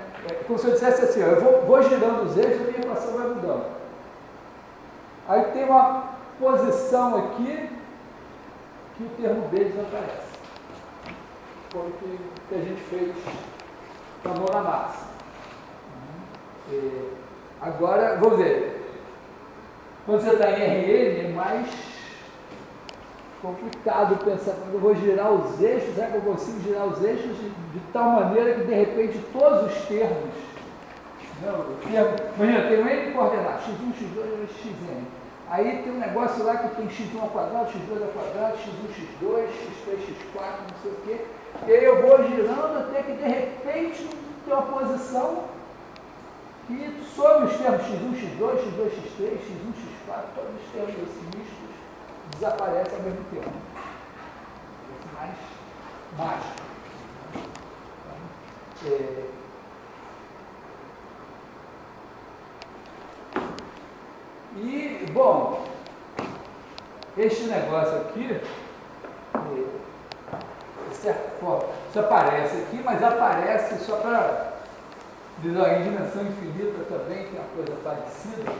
[SPEAKER 1] como se eu dissesse assim, ó, eu vou girando os eixos e a minha equação vai mudando. Aí tem uma posição aqui que o termo B desaparece. Foi o que a gente fez com a mão na massa. Agora, vamos ver, quando você está em RN, é mais complicado pensar, eu vou girar os eixos, será que eu consigo girar os eixos de tal maneira que de repente todos os termos, imagina, tem um N coordenado, x1, x2, xn. Aí tem um negócio lá que tem x1 ao quadrado, x2 ao quadrado, x1, x2, x3, x4, não sei o quê. E aí eu vou girando até que de repente tem uma posição que sobre os termos x1, x2, x2, x3, x1, x4, todos os termos desses mistos desaparecem ao mesmo tempo. Esse mais mágico. E, bom, este negócio aqui, de certa forma, isso aparece aqui, mas aparece só para em dimensão infinita também, que é uma coisa parecida.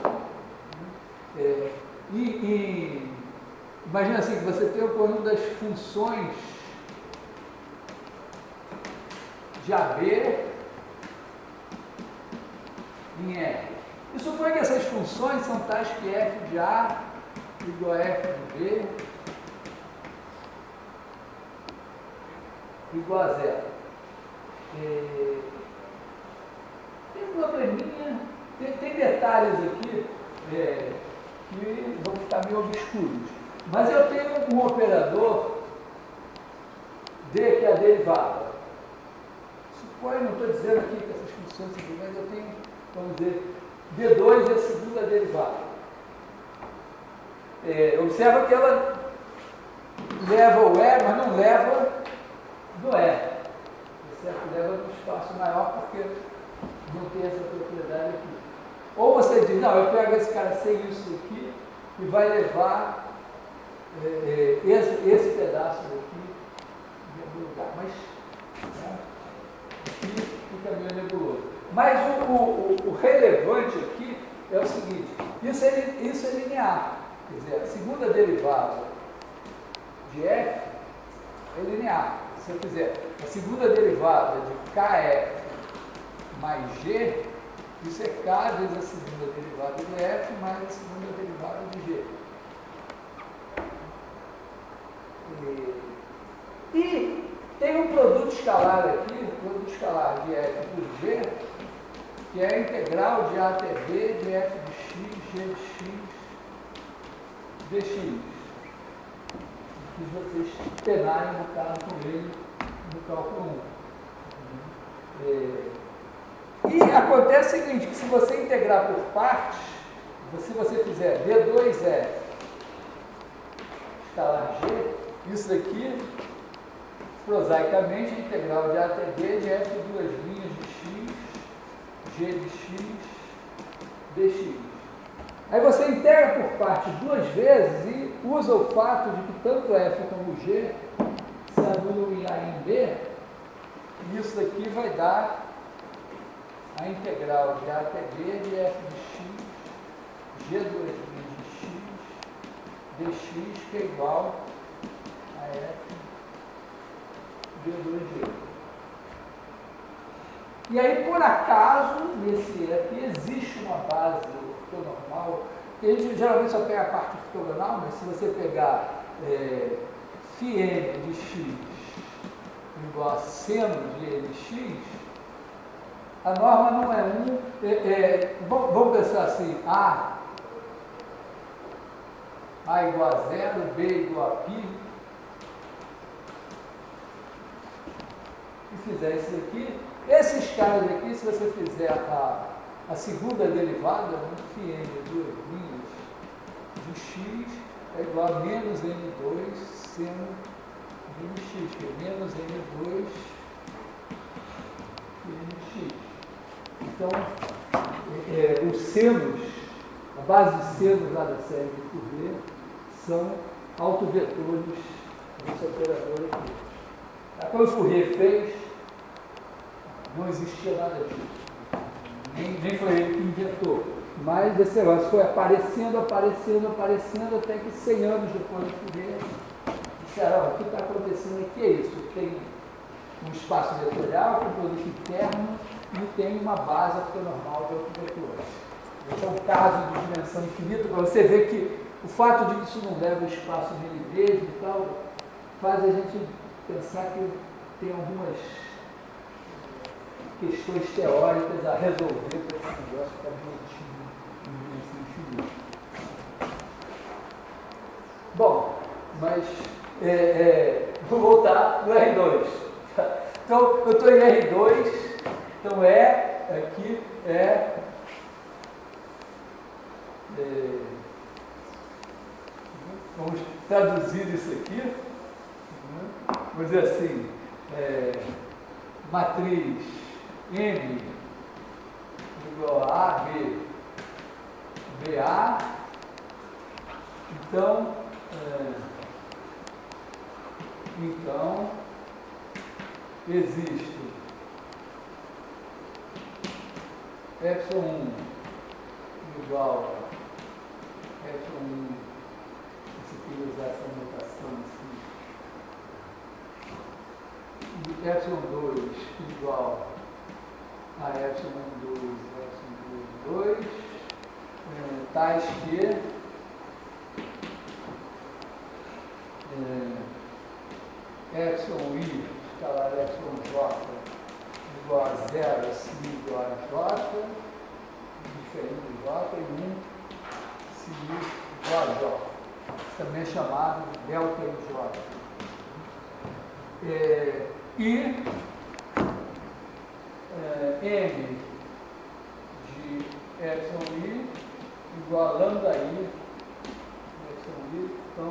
[SPEAKER 1] Imagina assim, que você tem o conjunto das funções de AB em R. E supõe que essas funções são tais que f de A igual a f de B igual a zero. Tem um probleminha, tem detalhes aqui que vão ficar meio obscuros. Mas eu tenho um operador D, que é a derivada. Suponho, não estou dizendo aqui que essas funções são iguais, mas eu tenho, vamos dizer, D2 é a segunda derivada. Observa que ela leva o E, mas não leva do E. Certo? Leva no espaço maior porque não tem essa propriedade aqui. Ou você diz, não, eu pego esse cara sem isso aqui e vai levar esse pedaço aqui em algum lugar. Mas aqui fica meio nebuloso. Mas o relevante aqui é o seguinte, isso é linear. Quer dizer, a segunda derivada de f é linear. Se eu fizer a segunda derivada de kf mais g, isso é k vezes a segunda derivada de f mais a segunda derivada de g. E tem um produto escalar aqui, um produto escalar de f por g, que é a integral de a até b de f de x, g de x, dx. Que vocês penarem no caso com ele no cálculo 1. E acontece o seguinte, que se você integrar por partes, se você fizer d2f escalar g, isso aqui, prosaicamente, é a integral de a até b de f duas linhas de x, g de x, dx. Aí você integra por parte duas vezes e usa o fato de que tanto f como g se anulam em a e em b, e isso daqui vai dar a integral de a até b de f de x, g duas linhas de x, dx, que é igual a f de 2g. E aí, por acaso, nesse aqui existe uma base ortonormal, que a gente geralmente só pega a parte ortogonal, mas se você pegar φn de x igual a seno de n de x, a norma não é 1, vamos pensar assim, a igual a 0, b igual a π, e fizer isso aqui, esses caras aqui, se você fizer a segunda derivada, φn de duas linhas de x é igual a menos n2 seno de nx, que é menos n2 nx. Então, os senos, a base de senos lá da série de Fourier, são autovetores desse operador aqui. Quando o Fourier fez, não existia nada disso. Nem foi ele que inventou. Mas esse negócio foi aparecendo, até que 100 anos depois do Fourier, disseram, o que está acontecendo aqui é isso. Tem um espaço vetorial com produto interno e tem uma base ortonormal de autovetores. Esse é um caso de dimensão infinita, para você ver que o fato de que isso não leva espaço nele mesmo e tal, faz a gente pensar que tem algumas questões teóricas a resolver para esse negócio que está infinito. Bom, mas vou voltar no R2. Então, eu estou em R2, então aqui vamos traduzir isso aqui, vamos dizer assim, matriz M igual a AB, BA, então existe epsilon 1 igual a epsilon 1, se eu usar essa notação assim, e epsilon 2 igual a epsilon 2, tais que epsilon i, escalar epsilon j igual a 0, si igual a j, diferente de j, e 1, si igual a j. Também é chamado de delta j. E m de epsilon i igual a lambda i, epsilon i, então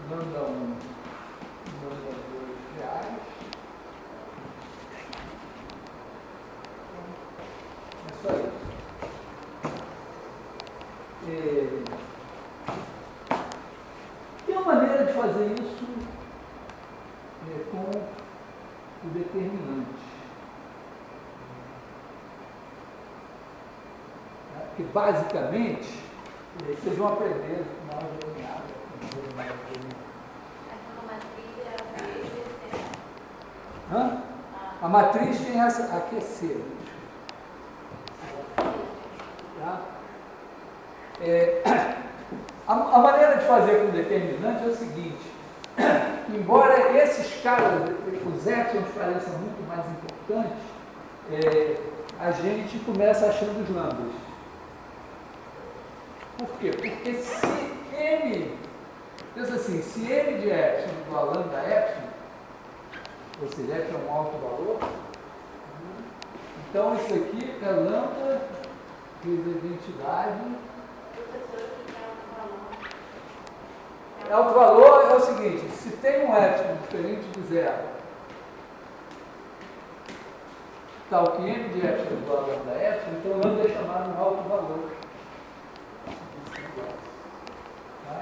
[SPEAKER 1] lambda 1, lambda 2 reais. É só isso. Tem uma maneira de fazer isso com o determinante. Que basicamente, vocês vão aprender na hora de a matriz tem essa, aqui é C. Tá? A maneira de fazer com determinante é o seguinte: embora esses caras, os épsilons pareçam muito mais importantes, a gente começa achando os lambdas. Por quê? Porque se m, pensa assim, se m de epsilon igual a lambda epsilon, ou seja, epsilon é um alto valor, então isso aqui é lambda vezes a identidade. Alto valor é o seguinte: se tem um epsilon diferente de zero, tal que m de epsilon igual a lambda epsilon, então lambda é chamado de alto valor.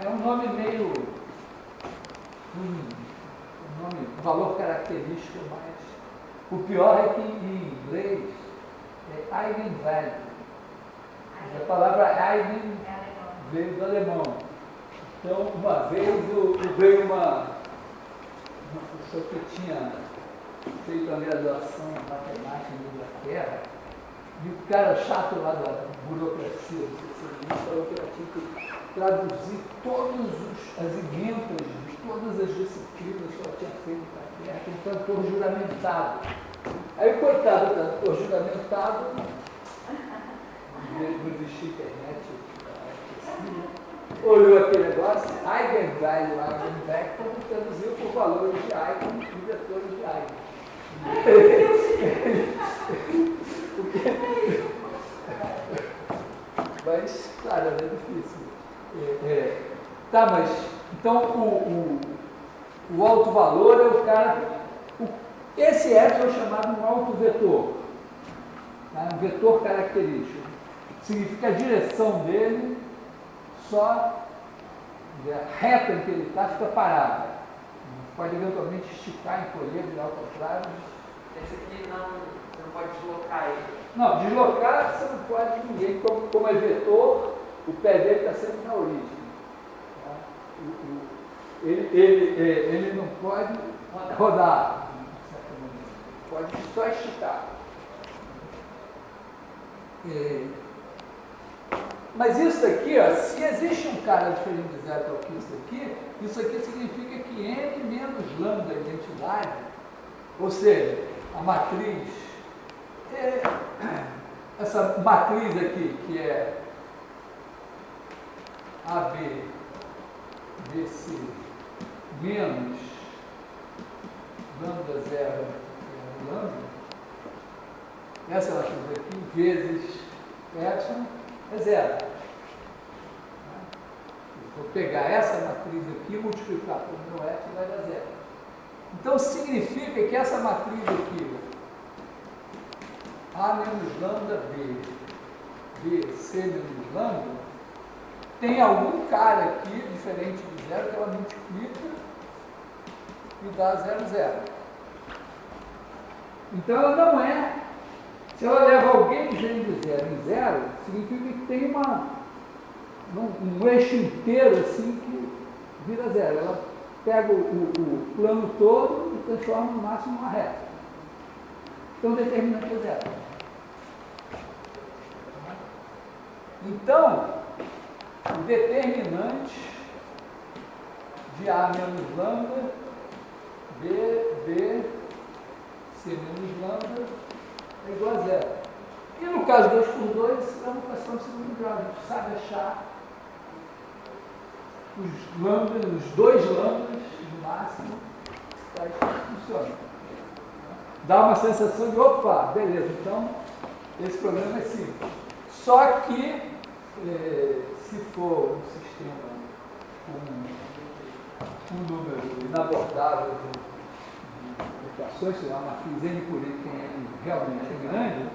[SPEAKER 1] É um nome meio, valor característico, mas o pior é que em inglês é eigenvalue. A palavra eigen veio do alemão. Então, uma vez veio uma pessoa que tinha feito a graduação em matemática na Inglaterra, e o cara chato lá da burocracia do CCI falou que ela tinha que traduzir todas as emendas de todas as disciplinas que ela tinha feito para a Terra, um tradutor juramentado. Aí o coitado do tradutor juramentado, não existia internet, olhou aquele negócio, eigenvalue, eigenvector, traduziu por valores de eigen e vetores de eigen. Mas, claro, é difícil. Tá, mas então o alto valor é o cara. Esse epsilon é chamado um alto vetor, tá? Um vetor característico. Significa a direção dele, só a reta em que ele está fica parada. Pode eventualmente esticar, encolher, virar ao contrário.
[SPEAKER 3] Esse aqui você não pode deslocar ele.
[SPEAKER 1] Não, deslocar você não pode ninguém. Como é vetor, o pé dele está sempre na origem. Tá? Ele não pode rodar, pode só esticar. Mas isso daqui, ó, se existe um cara diferente de zero tal que isso aqui significa que n menos lambda identidade, ou seja, a matriz, essa matriz aqui, que é AB, BC, menos lambda zero, lambda, essa matriz aqui, vezes epsilon, é zero. Vou pegar essa matriz aqui e multiplicar por meu epsilon, vai dar zero. Então, significa que essa matriz aqui, A menos lambda B, B, C menos lambda, tem algum cara aqui, diferente de zero, que ela multiplica e dá 0, 0. Então, ela não é. Se ela leva alguém diferente de zero em zero, significa que tem um eixo inteiro assim que vira zero. Ela pega o plano todo e transforma no máximo uma reta. Então, o determinante é zero. Então, o determinante de A menos lambda, B, C menos lambda é igual a zero. E no caso 2 por 2, é uma equação de segundo grau. A gente sabe achar os lambdas, os dois lambdas no máximo, para isso funciona. Dá uma sensação de, opa, beleza, então esse problema é simples. Só que, se for um sistema com um número inabordável de equações, se é uma matriz n por n que realmente é grande,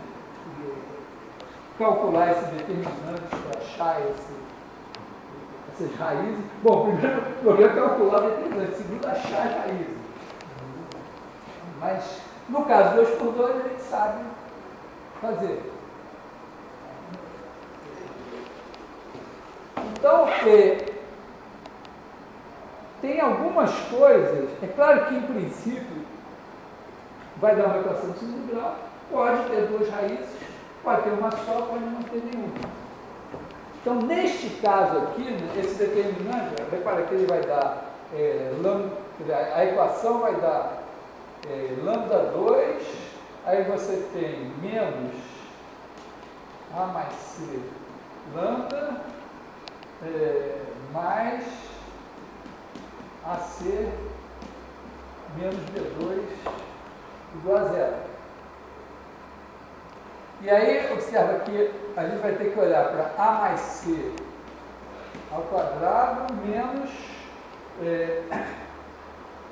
[SPEAKER 1] calcular esse determinante para achar essas raízes. Bom, primeiro o problema é calcular o determinante, segundo achar as raízes. Mas, no caso 2 por 2, a gente sabe fazer. Então, tem algumas coisas, é claro que em princípio vai dar uma equação de segundo grau, pode ter duas raízes, pode ter uma só, pode não ter nenhuma. Então, neste caso aqui, esse determinante, repara que ele vai dar, a equação vai dar lambda 2, aí você tem menos A mais C lambda, mais AC menos B2 igual a zero. E aí, observa que a gente vai ter que olhar para A mais C ao quadrado menos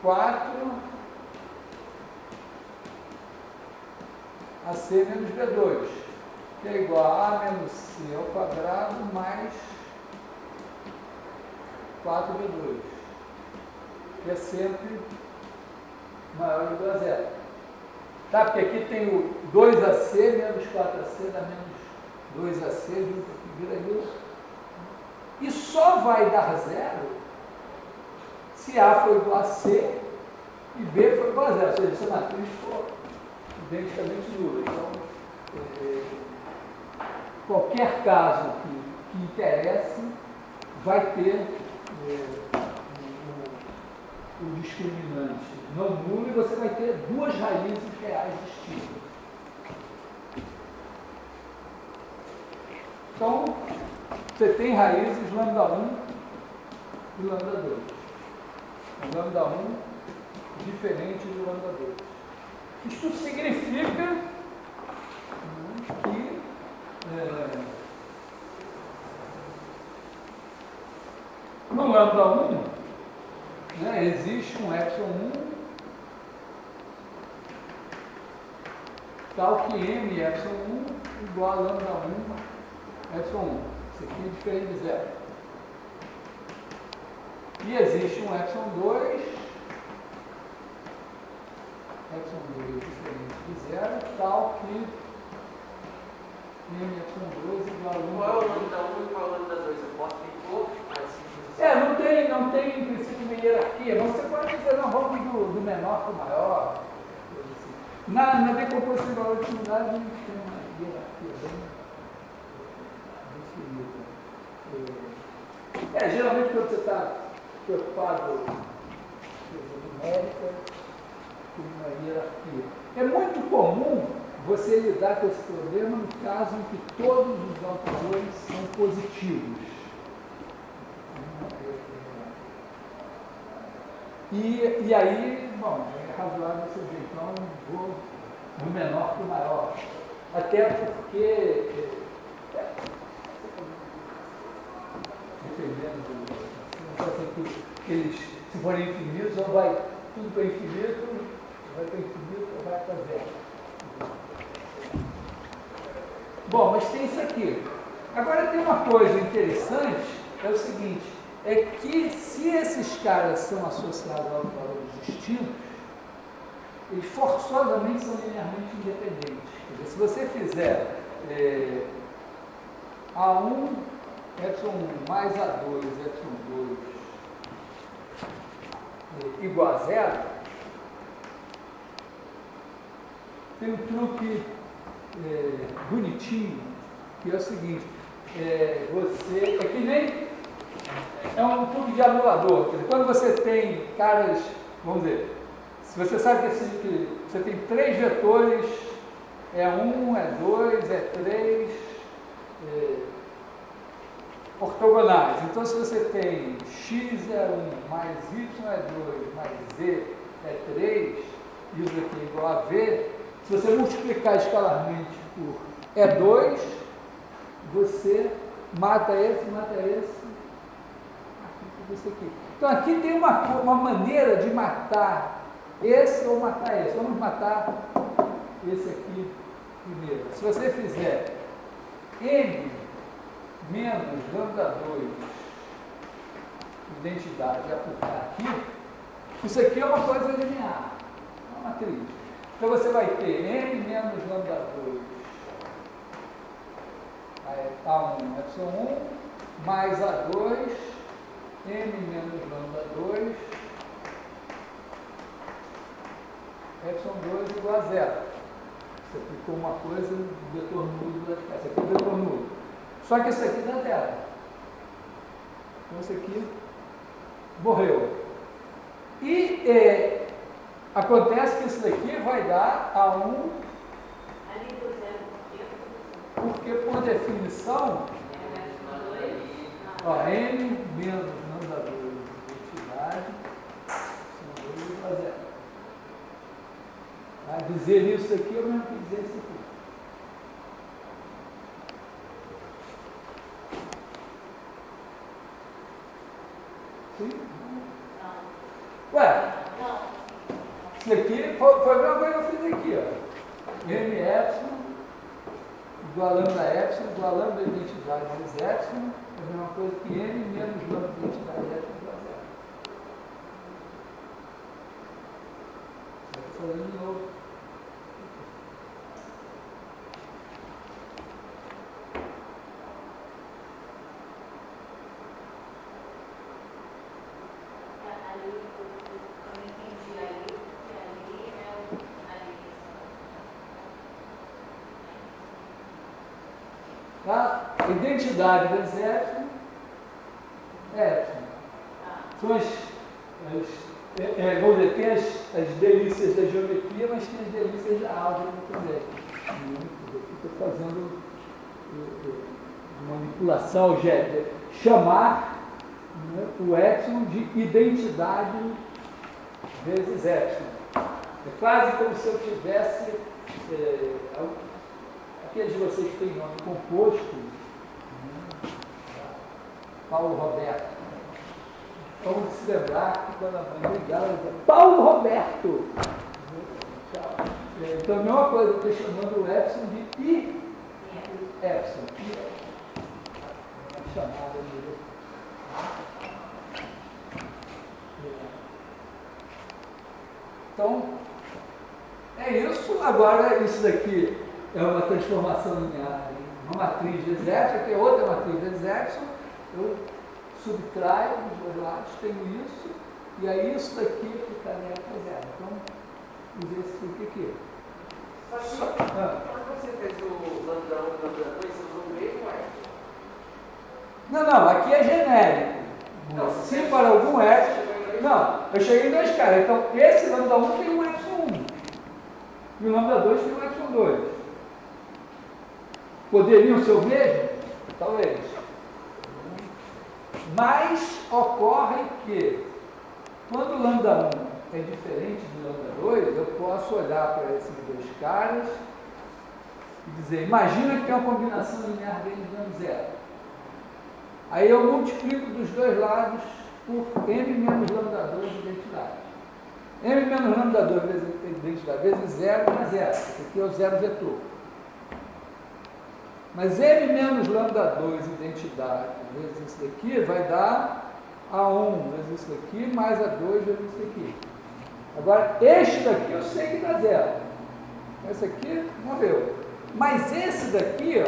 [SPEAKER 1] 4 AC menos B2, que é igual a A menos C ao quadrado mais 4B2, que é sempre maior ou igual a zero. Tá? Porque aqui tem o 2AC menos 4AC dá menos 2AC, junto aqui vira isso. E só vai dar zero se A for igual a C e B for igual a zero. Ou seja, se a matriz for identicamente nula. Então, qualquer caso que interesse vai ter o discriminante não nulo e você vai ter duas raízes reais distintas. Então, você tem raízes lambda 1 e lambda 2. Lambda 1 diferente do lambda 2. Isto significa que no lambda 1, existe um epsilon 1 tal que m epsilon 1 igual a lambda 1 epsilon 1. Isso aqui é diferente de zero. E existe um epsilon 2 diferente de zero, tal que m epsilon 2 igual a lambda 1.
[SPEAKER 3] Qual é o lambda 1 e qual é o lambda 2? Eu posso ter
[SPEAKER 1] não tem em princípio uma hierarquia, mas você pode dizer, não, vamos do menor para o maior. Assim. Na decomposição de valor de unidade, a gente tem uma hierarquia bem definida. Geralmente quando você está preocupado com numérica, com uma hierarquia. É muito comum você lidar com esse problema no caso em que todos os autores são positivos. E aí, bom, é razoável você dizer, então vou do menor para o maior. Até porque, dependendo que eles, se forem infinitos, ou vai tudo para infinito, vai para infinito ou vai para zero. Bom, mas tem isso aqui. Agora tem uma coisa interessante, é o seguinte, é que se esses caras são associados a valores distintos, eles forçosamente são linearmente independentes. Quer dizer, se você fizer A1, epsilon1 mais A2, epsilon2 igual a zero, tem um truque bonitinho, que é o seguinte, você, é que nem, é um truque de anulador, quer dizer, quando você tem caras, vamos dizer, se você sabe que você tem 3 vetores, é 1, é 2, é 3, ortogonais. Então, se você tem x é 1, mais y é 2, mais z é 3, e isso aqui é igual a v, se você multiplicar escalarmente por E2, você mata esse, isso aqui. Então, aqui tem uma maneira de matar esse ou matar esse. Vamos matar esse aqui primeiro. Se você fizer n menos lambda2 identidade e aplicar aqui, isso aqui é uma coisa linear, uma matriz. Então você vai ter n menos lambda2 A1 epsilon1 mais A2 n menos lambda2 epsilon2 igual a zero. Você aplicou uma coisa, o vetor nulo, essa aqui é o vetor nulo. Só que isso aqui dá zero. Então isso aqui morreu. E acontece que isso daqui vai dar A1, porque por definição, n menos lambda2 identidade, epsilon2 igual a zero. Dizer isso aqui é o mesmo que dizer isso aqui. Sim? Ué, isso aqui foi a mesma coisa que eu fiz aqui, ó. M epsilon igual a lambda epsilon igual a lambda identidade mais epsilon é a mesma coisa que n menos lambda identidade epsilon igual a zero. Estou fazendo de novo. Tá? Identidade das epsilon, são vamos dizer, tem as delícias da geometria, mas tem as delícias da álgebra também. Estou fazendo manipulação algébrica, chamar, né, o epsilon de identidade vezes epsilon. É quase como se eu tivesse aqueles de vocês que têm nome composto, né? Paulo Roberto. Vamos se lembrar que quando a mãe ligava, ela dizia Paulo Roberto. Então, a mesma coisa, eu estou chamando o epsilon de I epsilon. Uma chamada de... Então, é isso. Agora, isso daqui é uma transformação linear em uma matriz de epsilon, aqui é outra matriz de epsilon. Eu subtraio dos dois lados, tenho isso, e aí isso daqui ficaria para zero. Então, usei esse truque aqui.
[SPEAKER 3] Quando você fez o lambda 1 e o lambda 2, você usou o mesmo epsilon?
[SPEAKER 1] Não, aqui é genérico. Se para algum epsilon. Não, eu cheguei em dois caras. Então, esse lambda 1 tem um epsilon 1. E o lambda 2 tem um epsilon 2. Poderiam ser o mesmo? Talvez. Mas ocorre que, quando o lambda 1 é diferente do lambda 2, eu posso olhar para esses dois caras e dizer, imagina que tem uma combinação linear deles dando zero. Aí eu multiplico dos dois lados por m menos lambda 2 de identidade. M menos lambda 2 vezes identidade vezes zero dá zero. Esse aqui é o zero vetor. Mas m menos lambda 2 identidade vezes isso daqui vai dar A1 vezes isso daqui mais A2 vezes isso daqui. Agora, este daqui eu sei que dá zero. Esse aqui morreu. Mas esse daqui, ó,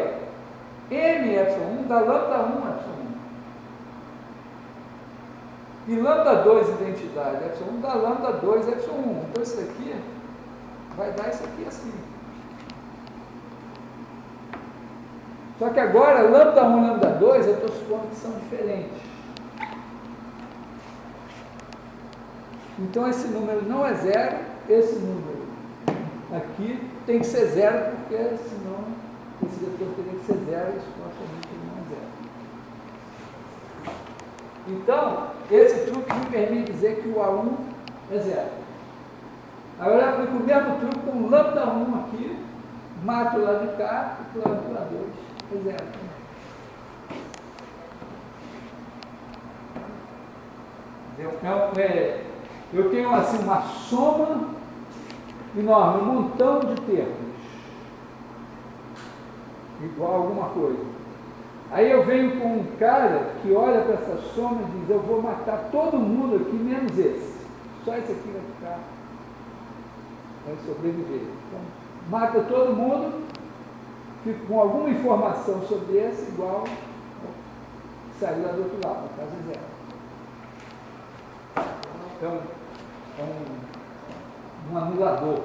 [SPEAKER 1] m epsilon 1 dá lambda 1 epsilon 1. E lambda 2 identidade epsilon 1 dá lambda 2 epsilon 1. Então, isso daqui vai dar isso aqui assim. Só que agora, lambda 1 e lambda 2, eu estou supondo que são diferentes. Então, esse número não é zero, esse número aqui tem que ser zero, porque senão esse vetor teria que ser zero e supostamente ele não é zero. Então, esse truque me permite dizer que o A1 é zero. Agora, eu aplico o mesmo truque com o lambda 1 aqui, mato o lado de cá e o lado do lado 2 é zero também. Eu tenho assim uma soma enorme, um montão de termos, igual a alguma coisa. Aí eu venho com um cara que olha para essa soma e diz, eu vou matar todo mundo aqui, menos esse. Só esse aqui vai ficar, vai sobreviver. Então, mata todo mundo, fico com alguma informação sobre esse, igual saiu lá do outro lado, no caso é zero. Então, é um anulador.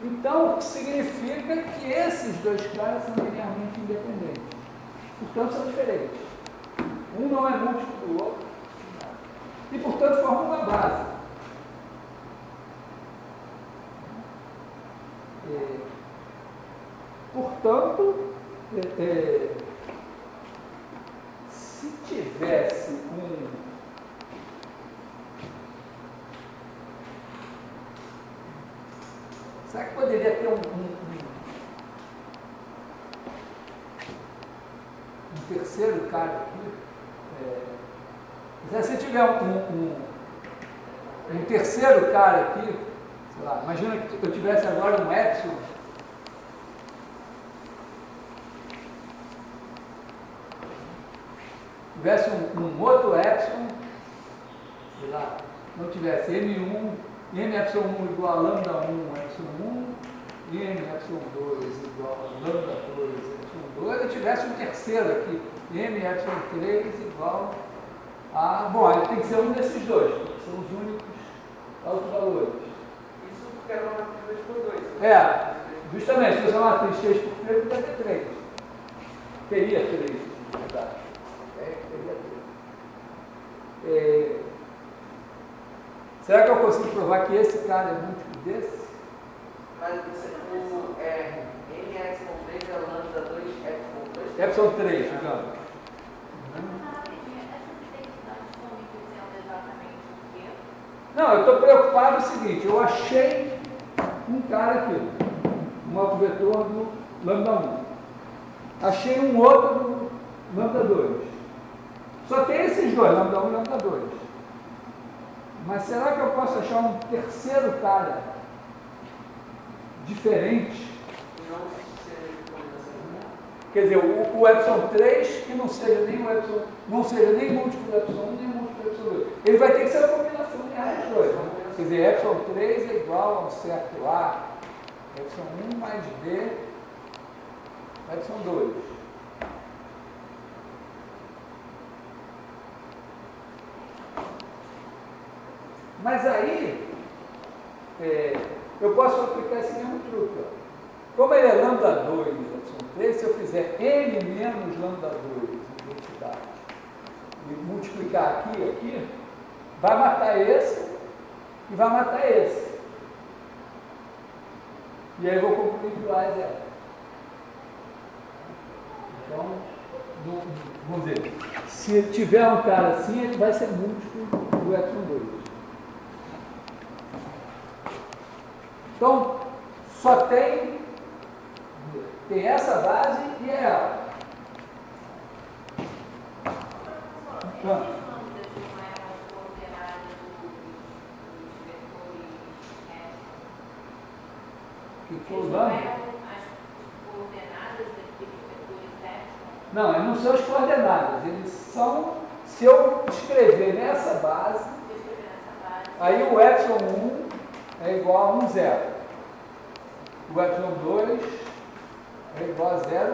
[SPEAKER 1] Então, significa que esses dois caras são linearmente independentes. Portanto, são diferentes. Um não é múltiplo do outro. E, portanto, formam uma base. Portanto, se tivesse um... Será que poderia ter um terceiro cara aqui? Se tiver um terceiro cara aqui, sei lá, imagina que eu tivesse agora um epsilon. Tivesse um outro epsilon, sei lá, não tivesse M1, M epsilon 1 igual a lambda 1, epsilon 1, e M epsilon 2 igual a lambda 2, epsilon 2, eu tivesse um terceiro aqui, M epsilon 3 igual a... Bom, ele tem que ser um desses dois, porque são os únicos autovalores.
[SPEAKER 3] Isso porque era uma matriz 2x2.
[SPEAKER 1] Justamente, se fosse uma matriz 3 por 3, deve ter 3. Teria 3, na verdade. Teria 3. Será que eu consigo provar que esse cara é múltiplo desse?
[SPEAKER 3] Mas você o M epsilon 3 é lambda 2 epsilon 2?
[SPEAKER 1] Epsilon 3, digamos. Não, eu estou preocupado com o seguinte, eu achei um cara aqui, um autovetor do lambda 1. Achei um outro do lambda 2. Só tem esses dois, lambda 1 e lambda 2. Mas será que eu posso achar um terceiro cara diferente?
[SPEAKER 3] Não seja de combinação.
[SPEAKER 1] Quer dizer, o epsilon 3 que não seja nem o epsilon, não seja nem múltiplo do epsilon 1, nem múltiplo do epsilon 2. Ele vai ter que ser a combinação linear dos dois. Quer dizer, epsilon 3 é igual a um certo A, epsilon 1 mais B, epsilon 2. Mas aí, eu posso aplicar esse mesmo truque. Ó. Como ele é lambda 2, y3, se eu fizer n menos lambda 2 identidade e multiplicar aqui, vai matar esse e vai matar esse. E aí eu vou concluir que o A é 0. Então, vamos dizer, se tiver um cara assim, ele vai ser múltiplo do y2. Então, só tem essa base e é ela. Que foi o lambda?
[SPEAKER 2] As coordenadas daqueles vetores epsilon?
[SPEAKER 1] Não, não são as coordenadas, eles são, se eu escrever nessa base, aí o epsilon 1 é igual a 1, 0. O epsilon 2 é igual a 0,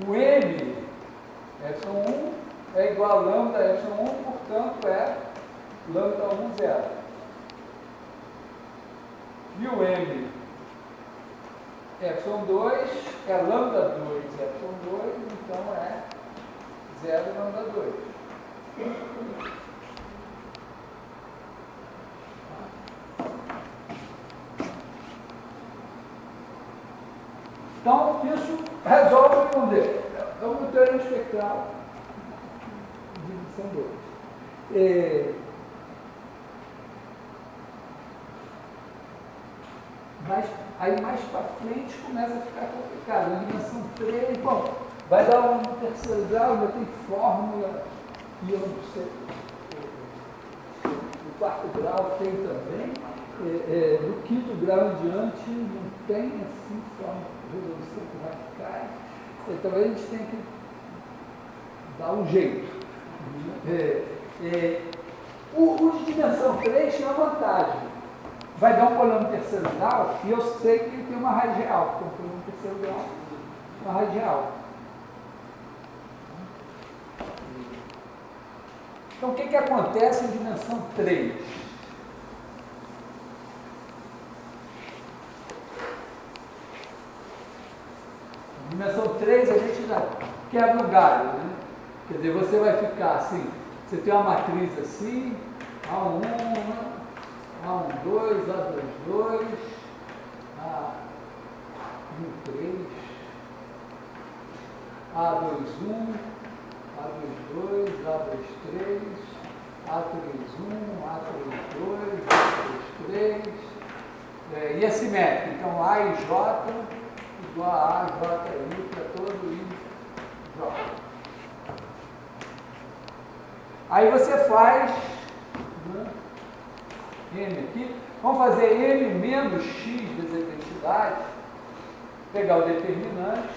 [SPEAKER 1] 1. O m epsilon 1 é igual a lambda epsilon 1, portanto é lambda 1, 0. E o m epsilon 2 é lambda 2 epsilon 2, então é 0 lambda 2. Então, isso resolve responder. É um teorema espectral de divisão 2. Mas aí mais para frente começa a ficar complicado. A dimensão 3, bom, vai dar um terceiro grau, ainda tem fórmula, e eu não sei. O quarto grau tem também. Do quinto grau em diante não tem assim fórmula de resolução que vai ficar. Então a gente tem que dar um jeito. O de dimensão 3 tem uma vantagem. Vai dar um polinômio terceiro grau e eu sei que ele tem uma raiz real, porque um polinômio terceiro grau uma raiz real. Então o que acontece em dimensão 3? Em dimensão 3 a gente já quebra o galho, né? Quer dizer, você vai ficar assim, você tem uma matriz assim, A1, A12, A22, A13, A21, A22, A23, A31, A32, A33, e é simétrico. Então, A e J igual a J I para todo I, J. Aí você faz M aqui, vamos fazer M menos X das identidades, pegar o determinante,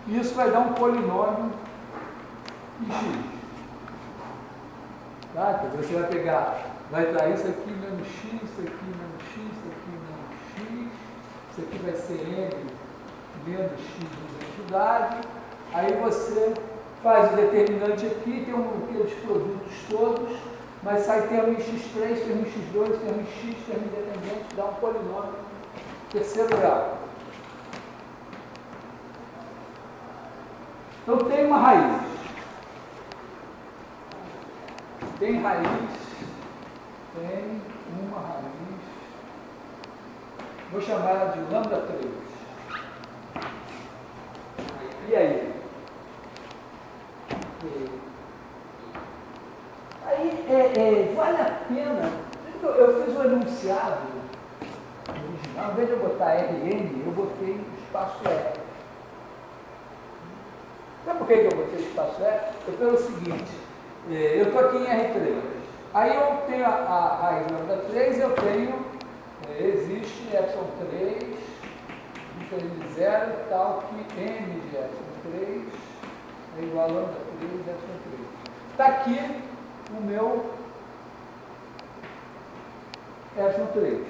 [SPEAKER 1] e isso vai dar um polinômio em X. Tá? Então você vai pegar, vai dar isso aqui menos X, isso aqui menos X, isso aqui menos X, isso aqui vai ser M menos X de identidade, aí você faz o determinante aqui, tem aqueles produtos todos, mas sai termo em x3, termo em x2, termo em x, termo independente, dá um polinômio terceiro grau. Então tem uma raiz. Tem raiz, tem uma raiz, vou chamar ela de lambda 3. E aí? Aí vale a pena. Eu fiz um enunciado original, ao invés de eu botar RN, eu botei espaço R. Sabe por que eu botei espaço R? É pelo seguinte, eu estou aqui em R3. Aí eu tenho a raiz lambda 3, eu tenho, existe epsilon 3, diferente de 0, tal que M de epsilon 3 é igual a lambda 3 epsilon 3. Está aqui o meu epsilon 3.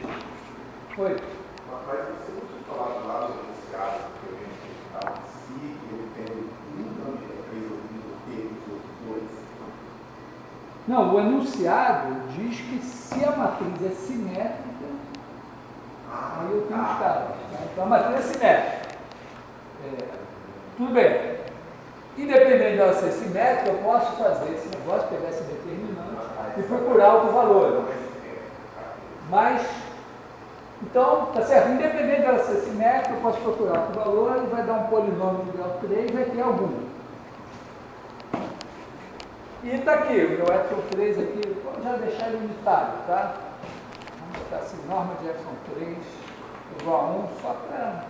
[SPEAKER 1] Oi?
[SPEAKER 4] Mas você não tinha falado lá no enunciado que eu identificava se ele tem um lambda 3 ou T dos outros dois?
[SPEAKER 1] Não, o enunciado diz que se a matriz é simétrica, Aí eu tenho os caras. Tá? Então a matriz é simétrica. Tudo bem. Independente dela ser simétrica, eu posso fazer esse negócio, pegar esse determinante e procurar outro valor. Mas, então, tá certo, independente dela ser simétrica, eu posso procurar outro valor e vai dar um polinômio de grau 3, vai ter algum. E está aqui, o meu epsilon 3 aqui, vou já deixar ele unitário, tá? Vamos botar assim, norma de epsilon 3 igual a 1, só para...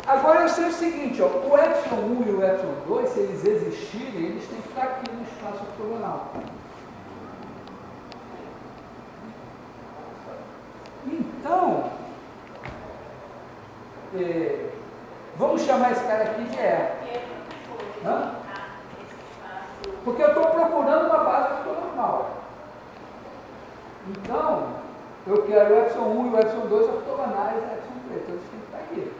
[SPEAKER 1] Agora eu sei o seguinte, ó, o epsilon 1 e o epsilon 2, se eles existirem, eles têm que estar aqui no espaço ortogonal. Então, vamos chamar esse cara aqui de E. Hã? Porque eu estou procurando uma base ortogonal. Então, eu quero o epsilon 1 e o epsilon 2 ortogonais a epsilon 3, então eles têm que estar aqui.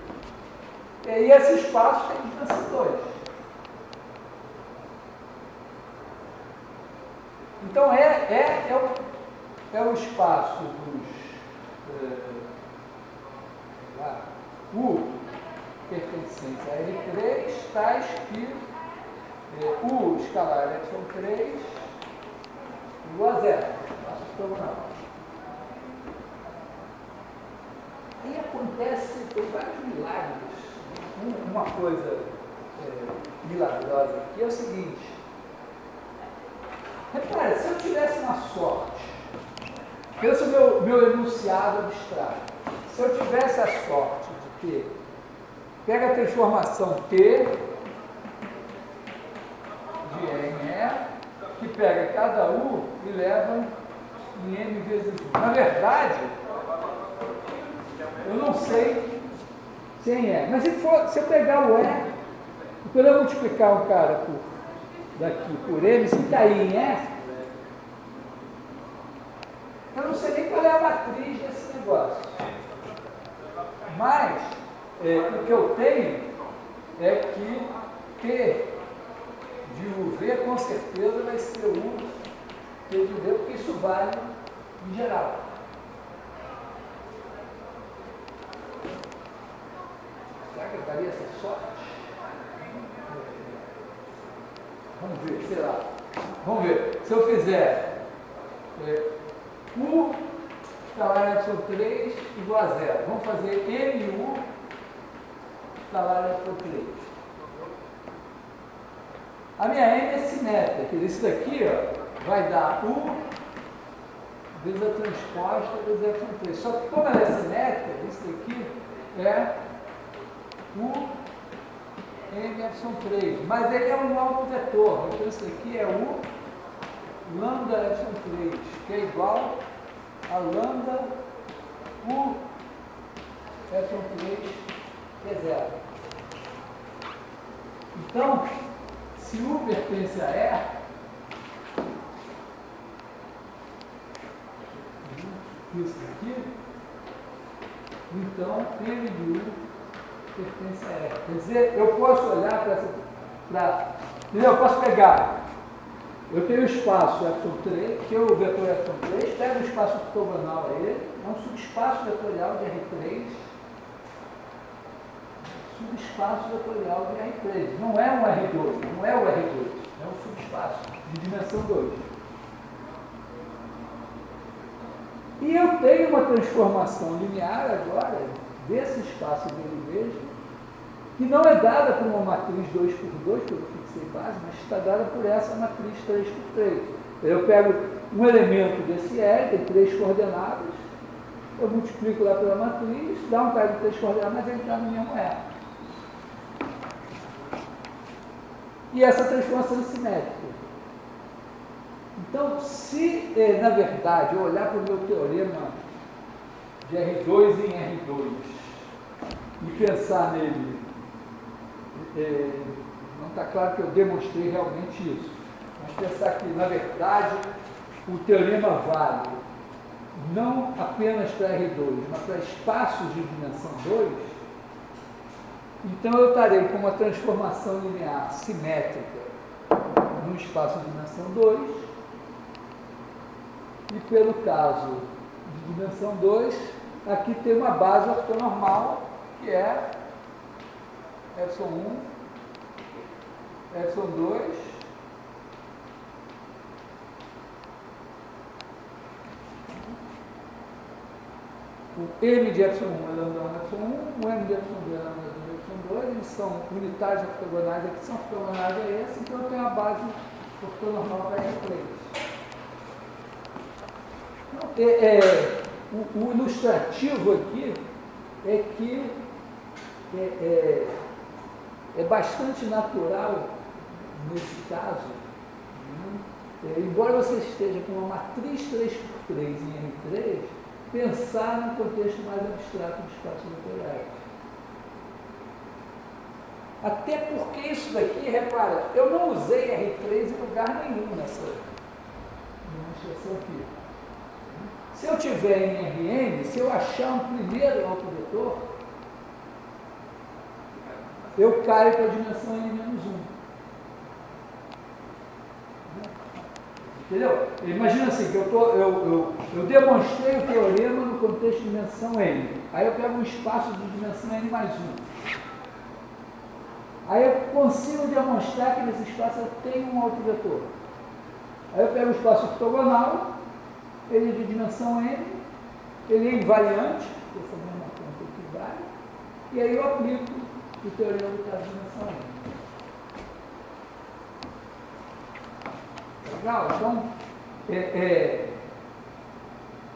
[SPEAKER 1] E aí esse espaço tem que ser 2. Então é o espaço dos U pertencentes a L3, tais que U escalar epsilon 3 igual a 0, espaço ortogonal. Aí acontece, tem vários milagres. Uma coisa milagrosa aqui é o seguinte. Repare, se eu tivesse uma sorte, pensa o meu enunciado abstrato, se eu tivesse a sorte de ter, pega a transformação T de E em E, que pega cada U e leva em M vezes U. Na verdade, eu não sei sem E. Mas se eu pegar o E, quando eu multiplicar um cara daqui por M, se cair em E, eu não sei nem qual é a matriz desse negócio. Mas, o que eu tenho é que T de UV com certeza vai ser U T de V, porque isso vale em geral. Será que eu daria essa sorte? Vamos ver, sei lá. Vamos ver. Se eu fizer U escalar epsilon 3 igual a 0. Vamos fazer MU escalar epsilon 3. A minha M é simétrica. Isso daqui vai dar U vezes a transposta vezes epsilon 3. Só que como ela é simétrica, isso daqui é U M epsilon 3, mas ele é um autovetor, então isso aqui é U lambda epsilon 3, que é igual a lambda U epsilon 3, que é 0. Então, se U pertence a E, isso aqui, então M de U pertence a E. Quer dizer, eu posso olhar para essa. Eu posso pegar. Eu tenho o espaço epsilon 3, que é o vetor epsilon 3, pego o espaço ortogonal a ele, é um subespaço vetorial de R3, subespaço vetorial de R3. Não é um R2, não é o R2, é um subespaço de dimensão 2. E eu tenho uma transformação linear agora desse espaço dele mesmo, que não é dada por uma matriz 2x2, que eu fixei base, mas está dada por essa matriz 3x3. Eu pego um elemento desse L, tem 3 coordenadas, eu multiplico lá pela matriz, dá um cara de 3 coordenadas, mas ele está no mesmo E. E essa transformação é simétrica. Então, se, na verdade, eu olhar para o meu teorema de R2 em R2 e pensar nele, não está claro que eu demonstrei realmente isso, mas pensar que, na verdade, o teorema vale não apenas para R2, mas para espaços de dimensão 2, então eu estarei com uma transformação linear simétrica no espaço de dimensão 2, e pelo caso de dimensão 2, aqui tem uma base ortonormal, que é ε1, ε2, o M de ε1 é lambda 1 ε1, o M de ε2 é lambda 2 ε2, eles são unidades ortogonais, aqui são ortogonais a esse, então eu tenho a base ortonormal para R3. O ilustrativo aqui é que é bastante natural, nesse caso, né, embora você esteja com uma matriz 3x3 em R3, pensar num contexto mais abstrato do espaço vetorial. Até porque isso daqui, repara, eu não usei R3 em lugar nenhum nessa demonstração aqui. Se eu tiver em Rn, se eu achar um primeiro autovetor, eu caio para a dimensão n-1. Entendeu? Imagina assim, que eu demonstrei o teorema no contexto de dimensão n. Aí eu pego um espaço de dimensão n mais 1. Aí eu consigo demonstrar que nesse espaço eu tenho um autovetor. Aí eu pego um espaço ortogonal, ele é de dimensão n, ele é invariante, essa mesma conta que vale, e aí eu aplico o teorema do caso de dimensão n. Legal? Então,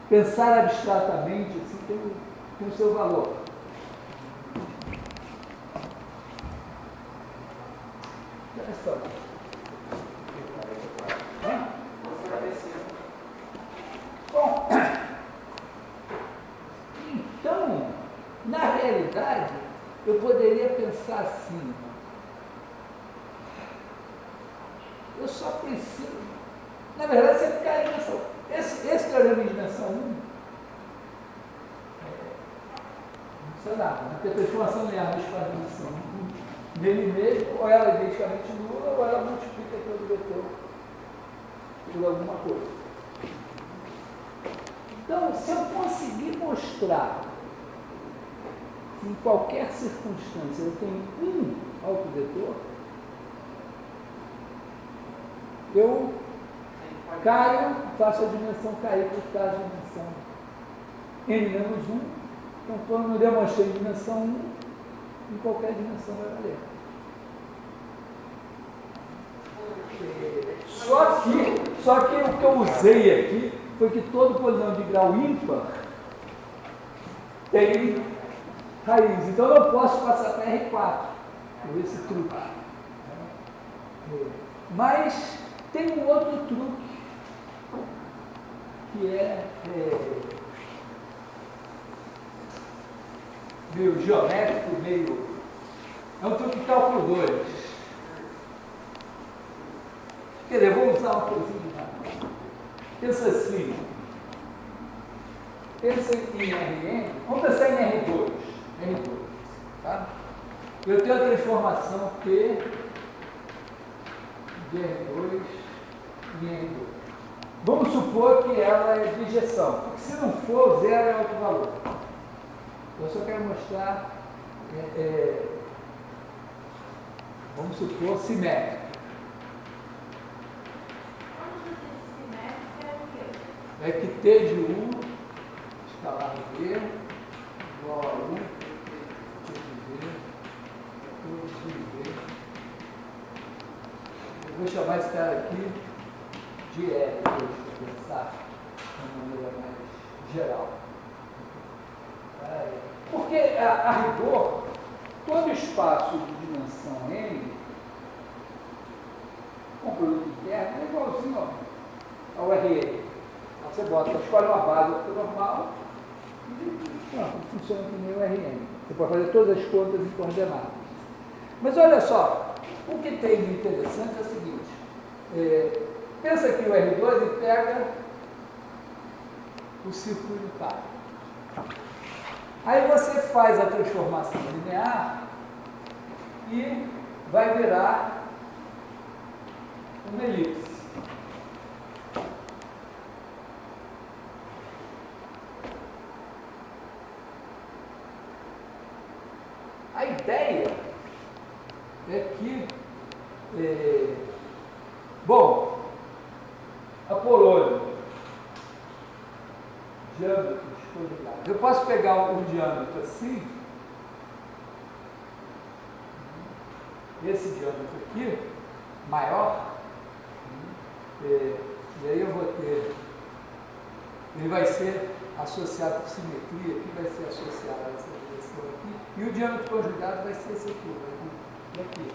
[SPEAKER 1] pensar abstratamente assim, tem o seu valor. Interessante. Bom, então, na realidade, eu poderia pensar assim, eu só preciso, na verdade, você ficar em dimensão, esse teorema de dimensão 1, não sei nada, porque a transformação linear do espaço de dimensão 1 dele mesmo, ou ela é identicamente nula, ou ela multiplica todo vetor por alguma coisa. Então, se eu conseguir mostrar que em qualquer circunstância eu tenho um autovetor, eu caio, faço a dimensão cair por causa da dimensão n-1. Então, quando eu demonstrei dimensão 1, em qualquer dimensão vai valer. Só que o que eu usei aqui foi que todo polinômio de grau ímpar tem raiz. Então eu não posso passar para R4 por esse truque. Mas tem um outro truque que é meio geométrico, é um truque de cálculo 2. Quer dizer, vou usar uma coisinha de nada. Pensa assim, pensa em Rn, vamos pensar em R2, tá? Eu tenho a transformação P de R2 em R2. Vamos supor que ela é de injeção, porque se não for, zero é outro valor. Eu só quero mostrar, vamos supor, simétrico. É que T de 1, escalar V, igual a 1, T de V, de V. Eu vou chamar esse cara aqui de L, para pensar de uma maneira mais geral. Porque, a rigor, todo espaço de dimensão n, com produto interno, é igualzinho ao Rn. Você escolhe uma base ortonormal e funciona que nem o Rn. Você pode fazer todas as contas em coordenadas. Mas olha só, o que tem de interessante é o seguinte, pensa que o R2 pega o círculo unitário. Aí você faz a transformação linear e vai virar uma elipse. A ideia é que, bom, Apolônio, diâmetros congelados. Eu posso pegar um diâmetro assim, esse diâmetro aqui, maior, e aí eu vou ter, ele vai ser associado por simetria, aqui vai ser associado a essa direção aqui, e o diâmetro conjugado vai ser esse aqui, aqui.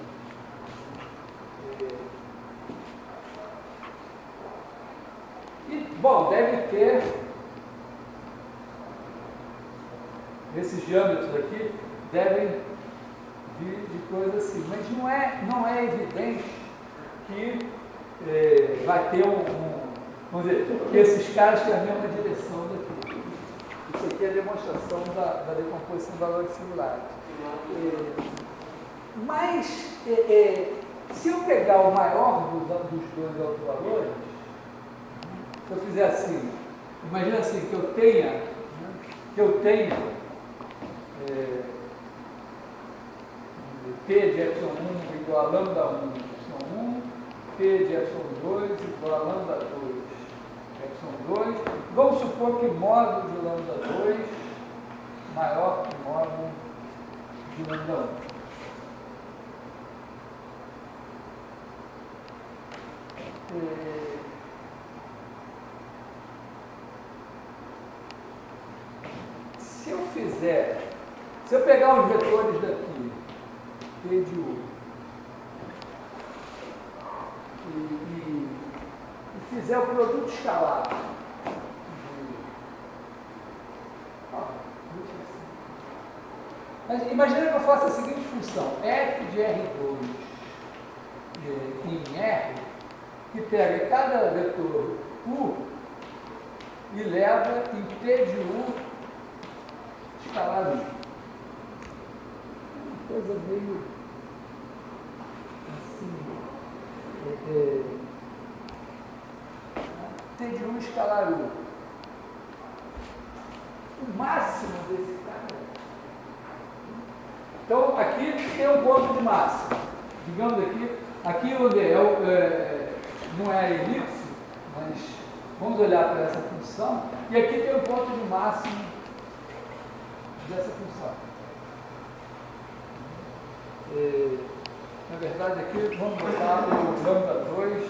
[SPEAKER 1] E, bom, deve ter esses diâmetros aqui, devem vir de coisa assim, mas não é evidente que vai ter vamos dizer, que esses caras têm a mesma direção daqui. Isso aqui é a demonstração da decomposição da valores singulares. Mas, se eu pegar o maior dos dois autovalores, se eu fizer assim, imagina assim, que eu tenha P de epsilon 1 igual a lambda 1 de epsilon 1, P de epsilon 2 igual a lambda 2 de epsilon 2. Vamos supor que módulo de lambda 2 maior que módulo de lambda 1. Se eu pegar os vetores daqui, P de U, e fizer o produto escalar, mas imagina que eu faça a seguinte função, f de R2 em R, que pega cada vetor U e leva em P de U escalar U. Coisa meio assim, T de U escalar U. O máximo desse cara. Então, aqui tem um ponto de máximo. Digamos aqui onde não é a elipse, mas vamos olhar para essa função, e aqui tem um ponto de máximo dessa função. Na verdade, aqui vamos botar o lambda 2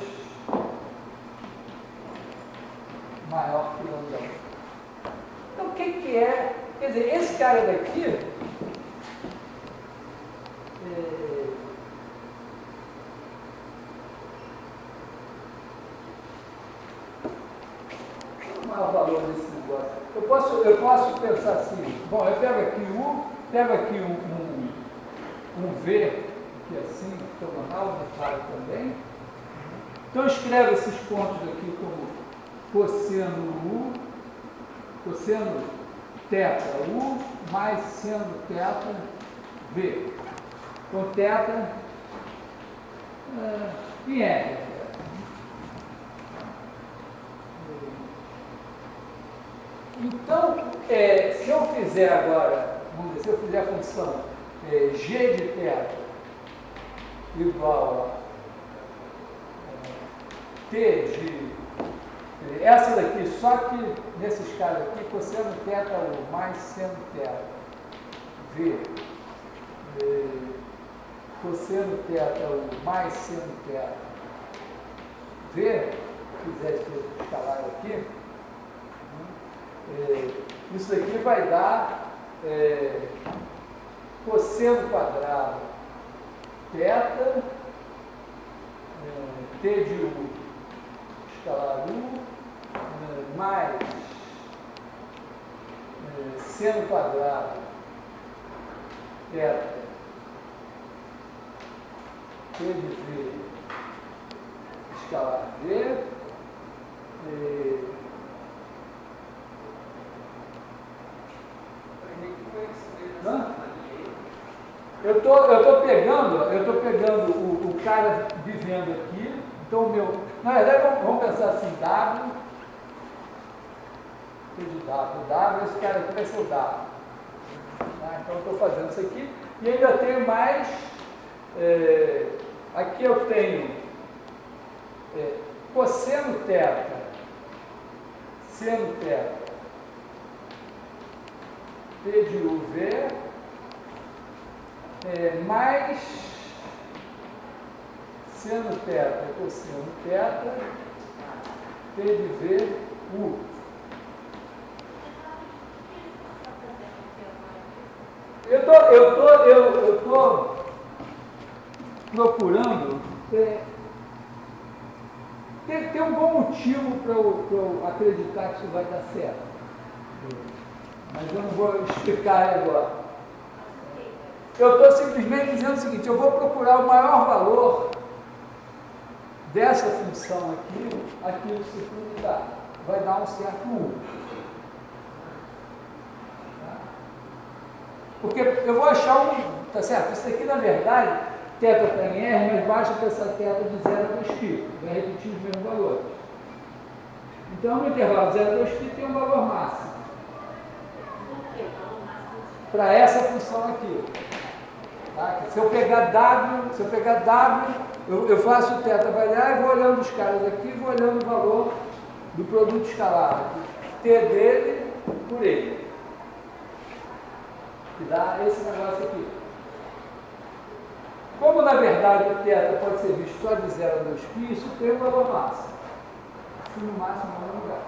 [SPEAKER 1] maior que o lambda 1. Então, o que é? Quer dizer, esse cara daqui qual é o valor desse negócio? Eu posso pensar assim, bom, eu pego aqui pego aqui um V, aqui assim, ortogonal, necessário também. Então, eu escrevo esses pontos aqui como cosseno U, cosseno θ U, mais seno θ V. Então, θ em R. Então, se eu fizer agora, vamos dizer, se eu fizer a função G de θ igual a T de essa daqui, só que nesses casos aqui, cosseno θ U mais seno θ V, cosseno θ U mais seno θ V, se fizer esse escalar aqui, isso aqui vai dar cosseno quadrado θ, T de U escalar U, mais seno quadrado θ, T de V escalar V, eu tô pegando o cara vivendo aqui, então na verdade vamos pensar assim, W, T de W, esse cara aqui vai ser o W. Então eu estou fazendo isso aqui, E ainda tenho mais, aqui eu tenho cosseno θ, seno θ, T de UV, mais seno θ, cosseno θ, T de V, U. Eu tô procurando ter um bom motivo para eu acreditar que isso vai dar certo. Mas eu não vou explicar agora. Eu estou simplesmente dizendo o seguinte: eu vou procurar o maior valor dessa função aqui no círculo unidade. Vai dar um certo U. Porque eu vou achar tá certo? Isso aqui, na verdade, θ está em R, mas basta que essa θ de 0 a 2π, vai repetir os mesmos valores. Então, no intervalo 0 a 2π tem um valor máximo. Para essa função aqui. Tá? Se eu pegar W, eu faço o θ variar e vou olhando os caras aqui, vou olhando o valor do produto escalar. T dele por ele. Que dá esse negócio aqui. Como, na verdade, o θ pode ser visto só de 0 a 2π, isso tem um valor máximo. Isso no máximo não lugar.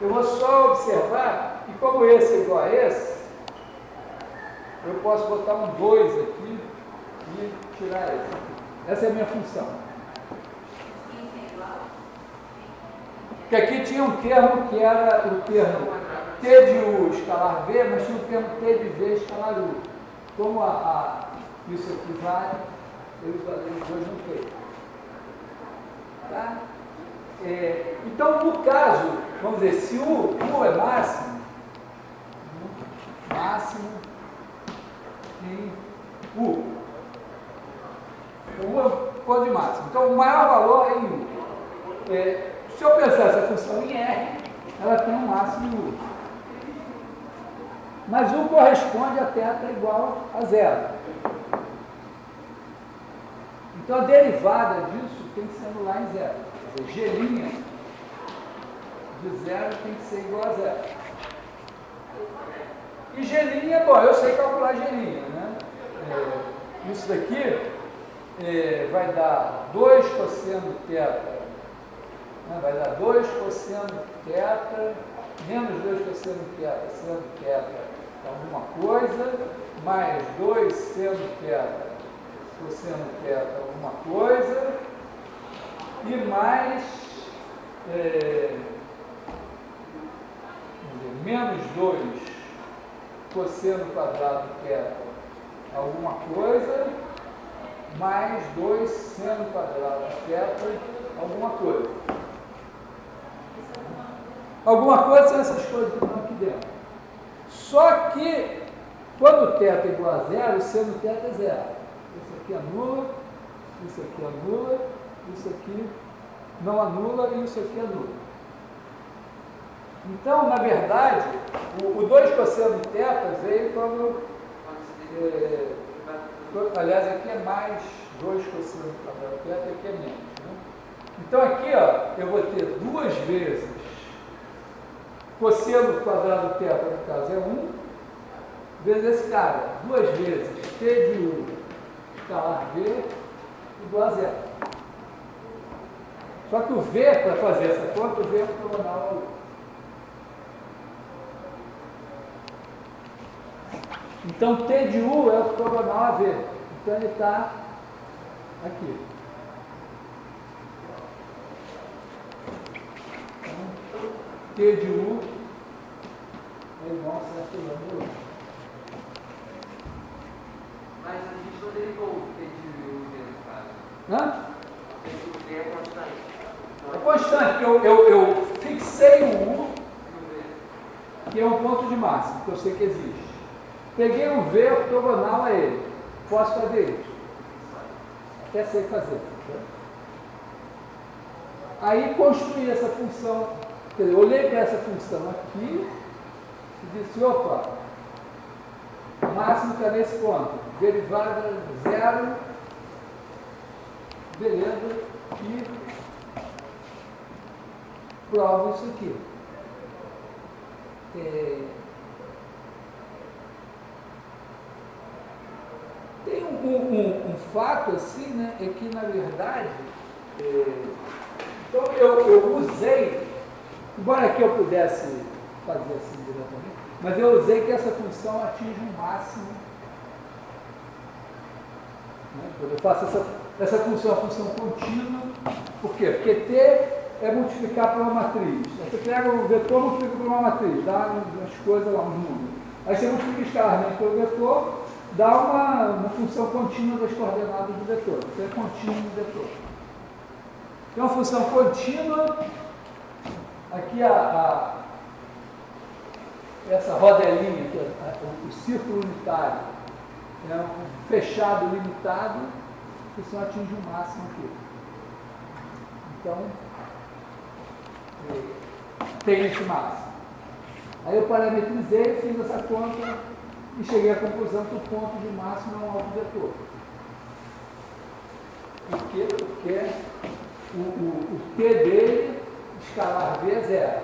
[SPEAKER 1] Eu vou só observar que, como esse é igual a esse, eu posso botar um 2 aqui e tirar esse. Essa é a minha função. Porque aqui tinha um termo que era o termo T de U escalar V, mas tinha o termo T de V escalar U. Como isso aqui vai, eu falei os dois no T. Tá? Então, no caso, vamos dizer, se U é máximo em U. O U é o ponto de máximo. Então, o maior valor é em U. Se eu pensar essa função em R, ela tem um máximo em U. Mas U corresponde a θ igual a 0. Então, a derivada disso tem que ser anular em 0. G' de 0 tem que ser igual a 0. E G', bom, eu sei calcular G', né? Isso daqui vai dar 2 cosseno θ, né? Vai dar 2 cosseno θ, menos 2 cosseno θ, seno θ, alguma coisa, mais 2 seno θ, cosseno θ, alguma coisa, e mais menos 2 cosseno quadrado θ, alguma coisa, mais 2 seno quadrado θ, alguma coisa. Alguma coisa são essas coisas que estão aqui dentro. Só que, quando θ é igual a 0, o seno θ é 0. Isso aqui anula, isso aqui anula, isso aqui não anula e isso aqui anula. Então, na verdade, o 2 cosseno θ veio quando... aliás, aqui é mais 2 cosseno quadrado θ, aqui é menos. Né? Então, aqui, ó, eu vou ter 2 vezes cosseno quadrado θ, no caso, é 1, vezes esse cara, 2 vezes T de U escalar V igual a 0. Só que o V, para fazer essa conta, o V é ortogonal ao U. Então, T de U é ortogonal a V. Então, ele está aqui. Então, T de U é igual a certo número U.
[SPEAKER 3] Mas a gente não derivou o T de U dentro do caso.
[SPEAKER 1] Hã?
[SPEAKER 3] O T é constante.
[SPEAKER 1] É constante, porque eu fixei o U, que é um ponto de máximo, que eu sei que existe. Peguei o V ortogonal a ele. Posso fazer isso? Até sei fazer. Né? Aí construí essa função. Quer dizer, olhei para essa função aqui e disse, opa, O máximo está nesse ponto. Derivada zero. Beleza. E provo isso aqui. Tem um fato assim, né? É que na verdade, então eu usei, embora aqui eu pudesse fazer assim diretamente, mas eu usei que essa função atinge um máximo, né? Quando eu faço essa função, a função contínua, por quê? Porque T é multiplicar por uma matriz. Você pega o vetor, multiplica por uma matriz, dá umas coisas lá, um número. Aí você multiplica escalarmente pelo vetor, dá uma função contínua das coordenadas do vetor. Isso é contínuo do vetor. Tem uma função contínua, aqui essa rodelinha, que o círculo unitário, é um fechado limitado, a função atinge o máximo aqui. Então, tem esse máximo. Aí eu parametrizei, fiz essa conta e cheguei à conclusão que o ponto de máximo é um autovetor. Por quê? Porque o T dele, escalar V é zero.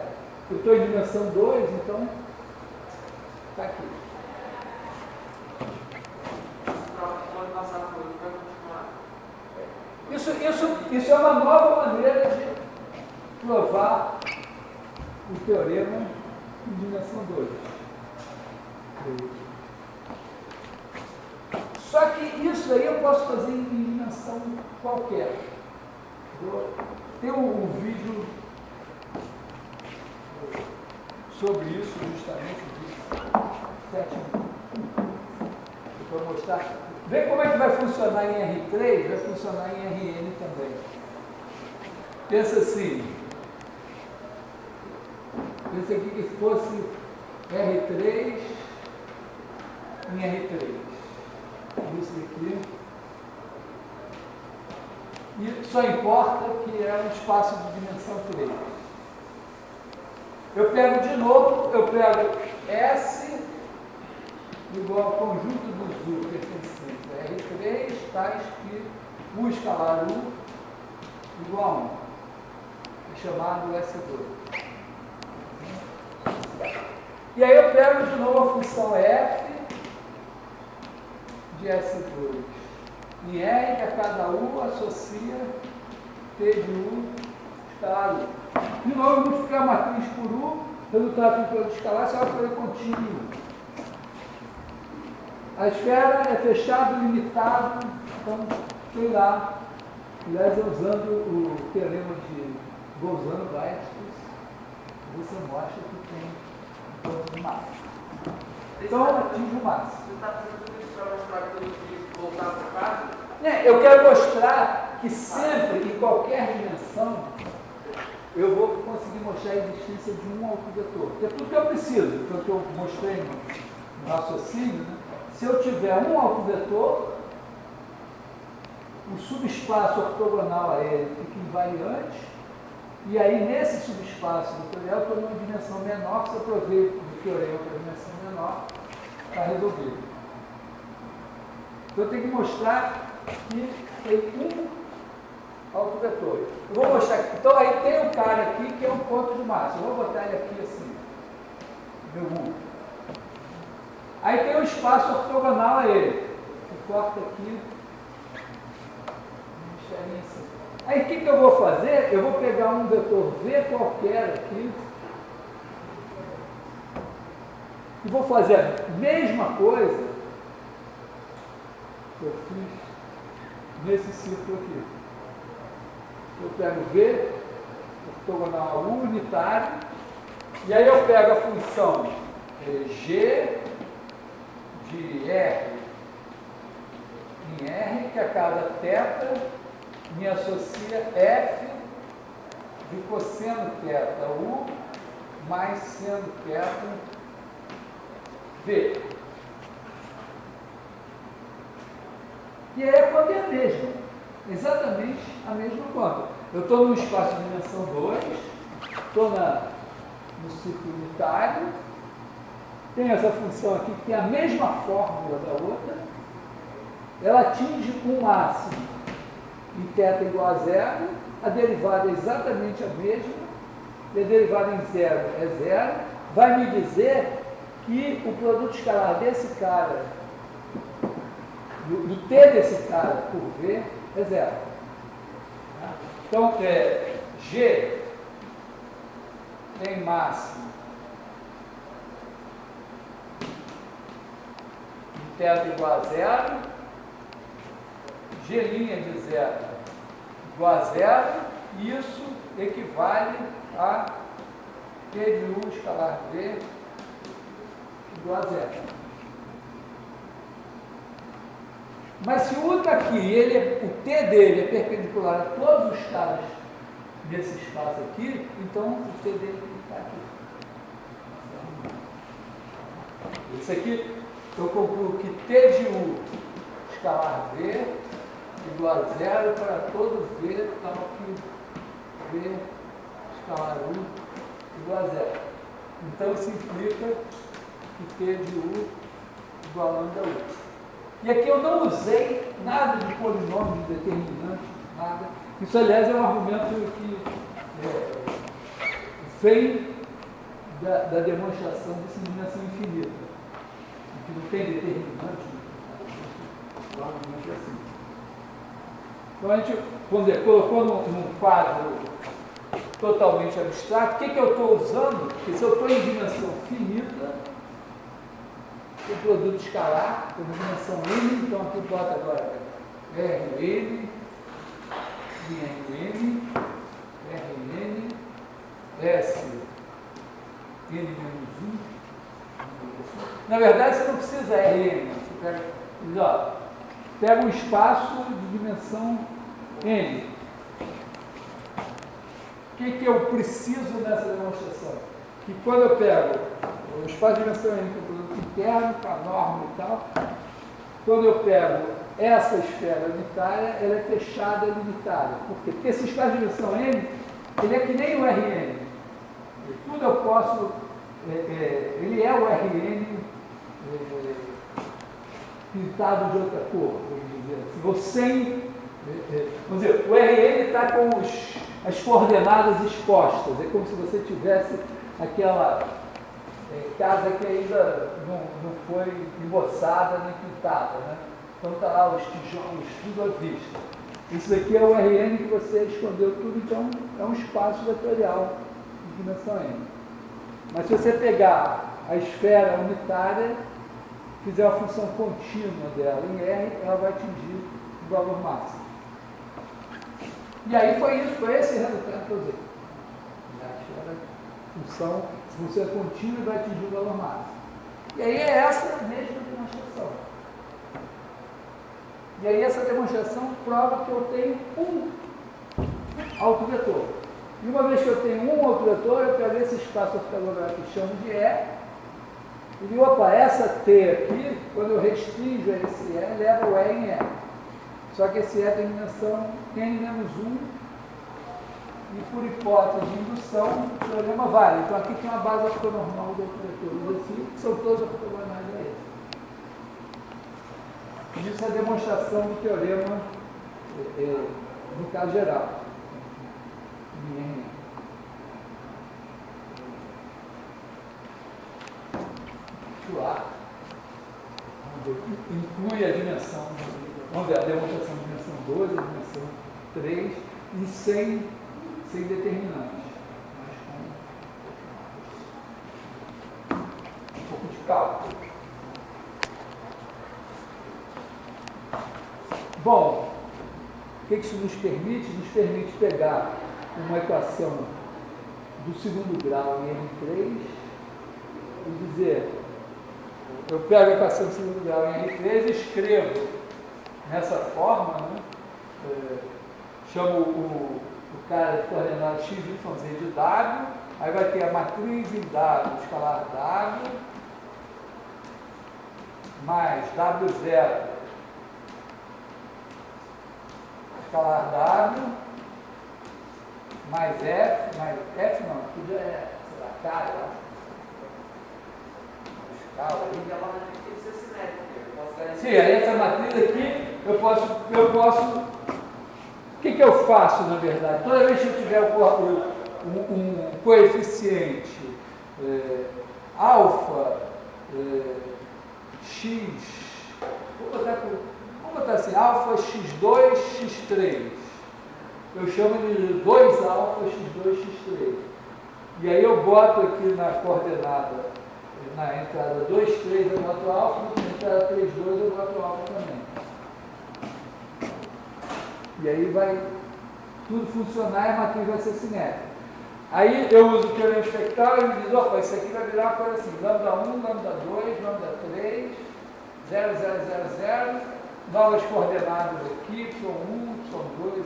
[SPEAKER 1] Eu estou em dimensão 2, então está aqui.
[SPEAKER 3] Pode passar por ele, vai continuar.
[SPEAKER 1] Isso é uma nova maneira de provar o teorema em dimensão 2. Só que isso aí eu posso fazer em dimensão qualquer. Tem um vídeo sobre isso, justamente, o vídeo 7. Eu vou mostrar. Vê como é que vai funcionar em R3, vai funcionar em Rn também. Pensa assim. Pensa aqui que fosse R3 em R3. Isso aqui. E só importa que é um espaço de dimensão 3. Eu pego de novo, eu pego S igual ao conjunto dos U pertencentes a R3, tais que U escalar U igual a 1. É chamado S2. E aí eu pego de novo a função F de S2 em R, que a cada U associa T de U escalar U. De novo, eu multiplicar a matriz por U, resultado do produto escalar, você vai fazer contínuo em U. A esfera é fechado, limitado, então fui lá, aliás, usando o teorema de Bolzano-Weierstrass, você mostra que tem um ponto de máximo. Então, atinge o máximo.
[SPEAKER 3] Você está fazendo tudo isso para mostrar que tudo isso voltar para o caso?
[SPEAKER 1] Eu quero mostrar que sempre, em qualquer dimensão, eu vou conseguir mostrar a existência de um autovetor. Que é tudo que eu preciso, que eu mostrei no raciocínio, né? Se eu tiver um autovetor, o subespaço ortogonal a ele fica invariante, e aí nesse subespaço vetorial eu estou numa dimensão menor, se eu aproveito do teorema para a dimensão menor, está resolvido. Então eu tenho que mostrar que tem um autovetor. Eu vou mostrar aqui. Então aí tem um cara aqui que é um ponto de máximo. Eu vou botar ele aqui assim, meu U. Aí tem um espaço ortogonal a ele. Eu corto aqui. Assim. Aí o que eu vou fazer? Eu vou pegar um vetor V qualquer aqui. E vou fazer a mesma coisa que eu fiz nesse círculo aqui. Eu pego V, ortogonal a U, unitário, e aí eu pego a função G de R em R, que a cada θ me associa F de cosseno θ U mais seno θ V. E aí a conta é a mesma, exatamente a mesma conta. Eu estou no espaço de dimensão 2, estou no círculo unitário, tem essa função aqui que tem a mesma fórmula da outra, ela atinge um máximo em θ igual a zero, a derivada é exatamente a mesma, e a derivada em zero é zero, vai me dizer que o produto escalar desse cara, do t desse cara por v, é zero. Então, G tem máximo em θ igual a zero, G' de zero igual a zero, e isso equivale a T de U escalar V igual a zero. Mas se o U está aqui, o T dele é perpendicular a todos os caras desse espaço aqui, então o T dele tem que estar aqui. Isso aqui eu concluo que T de U escalar V igual a zero para todo V, tal que V escalar U igual a zero. Então isso implica que T de U igual a lambda U. E aqui eu não usei nada de polinômio, de determinante, nada. Isso, aliás, é um argumento que vem da demonstração de simulação infinita, que não tem determinante, o argumento é assim. Então a gente, vamos dizer, colocou num quadro totalmente abstrato, o que eu estou usando? Porque se eu estou em dimensão finita, o produto escalar, com dimensão n, então aqui bota agora Rn, Rn, Rn, S, n-1. Na verdade, você não precisa Rn, você pega um espaço de dimensão n. O que eu preciso nessa demonstração? Que quando eu pego o espaço de dimensão n, que é o produto interno, com a norma e tal, quando eu pego essa esfera unitária, ela é fechada limitada. Por quê? Porque esse espaço de dimensão n, ele é que nem o Rn. Tudo eu posso, ele é o Rn pintado de outra cor, vamos dizer. Se você, vamos dizer, o Rn está com as coordenadas expostas, é como se você tivesse aquela casa que ainda não foi emboçada nem pintada, né? Então está lá os tijolos, tudo à vista. Isso daqui é o Rn que você escondeu tudo, então é um espaço vetorial de dimensão n. Mas se você pegar a esfera unitária, fizer a função contínua dela em R, ela vai atingir o valor máximo. E aí foi esse resultado que eu usei. A função é contínua e vai atingir o valor máximo. E aí é essa mesma demonstração. E aí essa demonstração prova que eu tenho um autovetor. E uma vez que eu tenho um autovetor, eu pego esse espaço ortogográfico que chamo de E, e digo, opa, essa T aqui, quando eu restringo esse E, leva o E em E. Só que esse E tem dimensão n-1, e por hipótese de indução, o teorema vale. Então aqui tem uma base ortonormal do autovetor assim, que são todos ortogonais a esse. Isso é a demonstração do teorema no caso geral. Inclui a dimensão, vamos ver, a demonstração de dimensão 2, a dimensão 3, e sem determinantes, mas com um pouco de cálculo. Bom, o que isso nos permite? Nos permite pegar uma equação do segundo grau em N3 e dizer, eu pego a equação do segundo grau em N3 e escrevo nessa forma, né? Chamo o cara de coordenadas x, y, z de W, aí vai ter a matriz em W, escalar W, mais W0, escalar W, mais F não, tudo é, sei lá, K, eu acho. vertical.
[SPEAKER 3] Porque a matriz tem que ser simétrica. Eu posso garantir.
[SPEAKER 1] Sim, aí essa matriz aqui, eu posso. O que eu faço, na verdade? Toda vez que eu tiver um coeficiente alfa, x, vamos botar assim, alfa x2, x3. Eu chamo de 2 alfa x2, x3. E aí eu boto aqui na coordenada, na entrada 2, 3 eu boto alfa, na entrada 3, 2 eu boto alfa também. E aí vai tudo funcionar e a matriz vai ser simétrica. Aí eu uso o teorema espectral e ele diz, opa, isso aqui vai virar uma coisa assim, lambda 1, lambda 2, lambda 3, 0, 0, 0, 0, novas coordenadas aqui, y1, y2,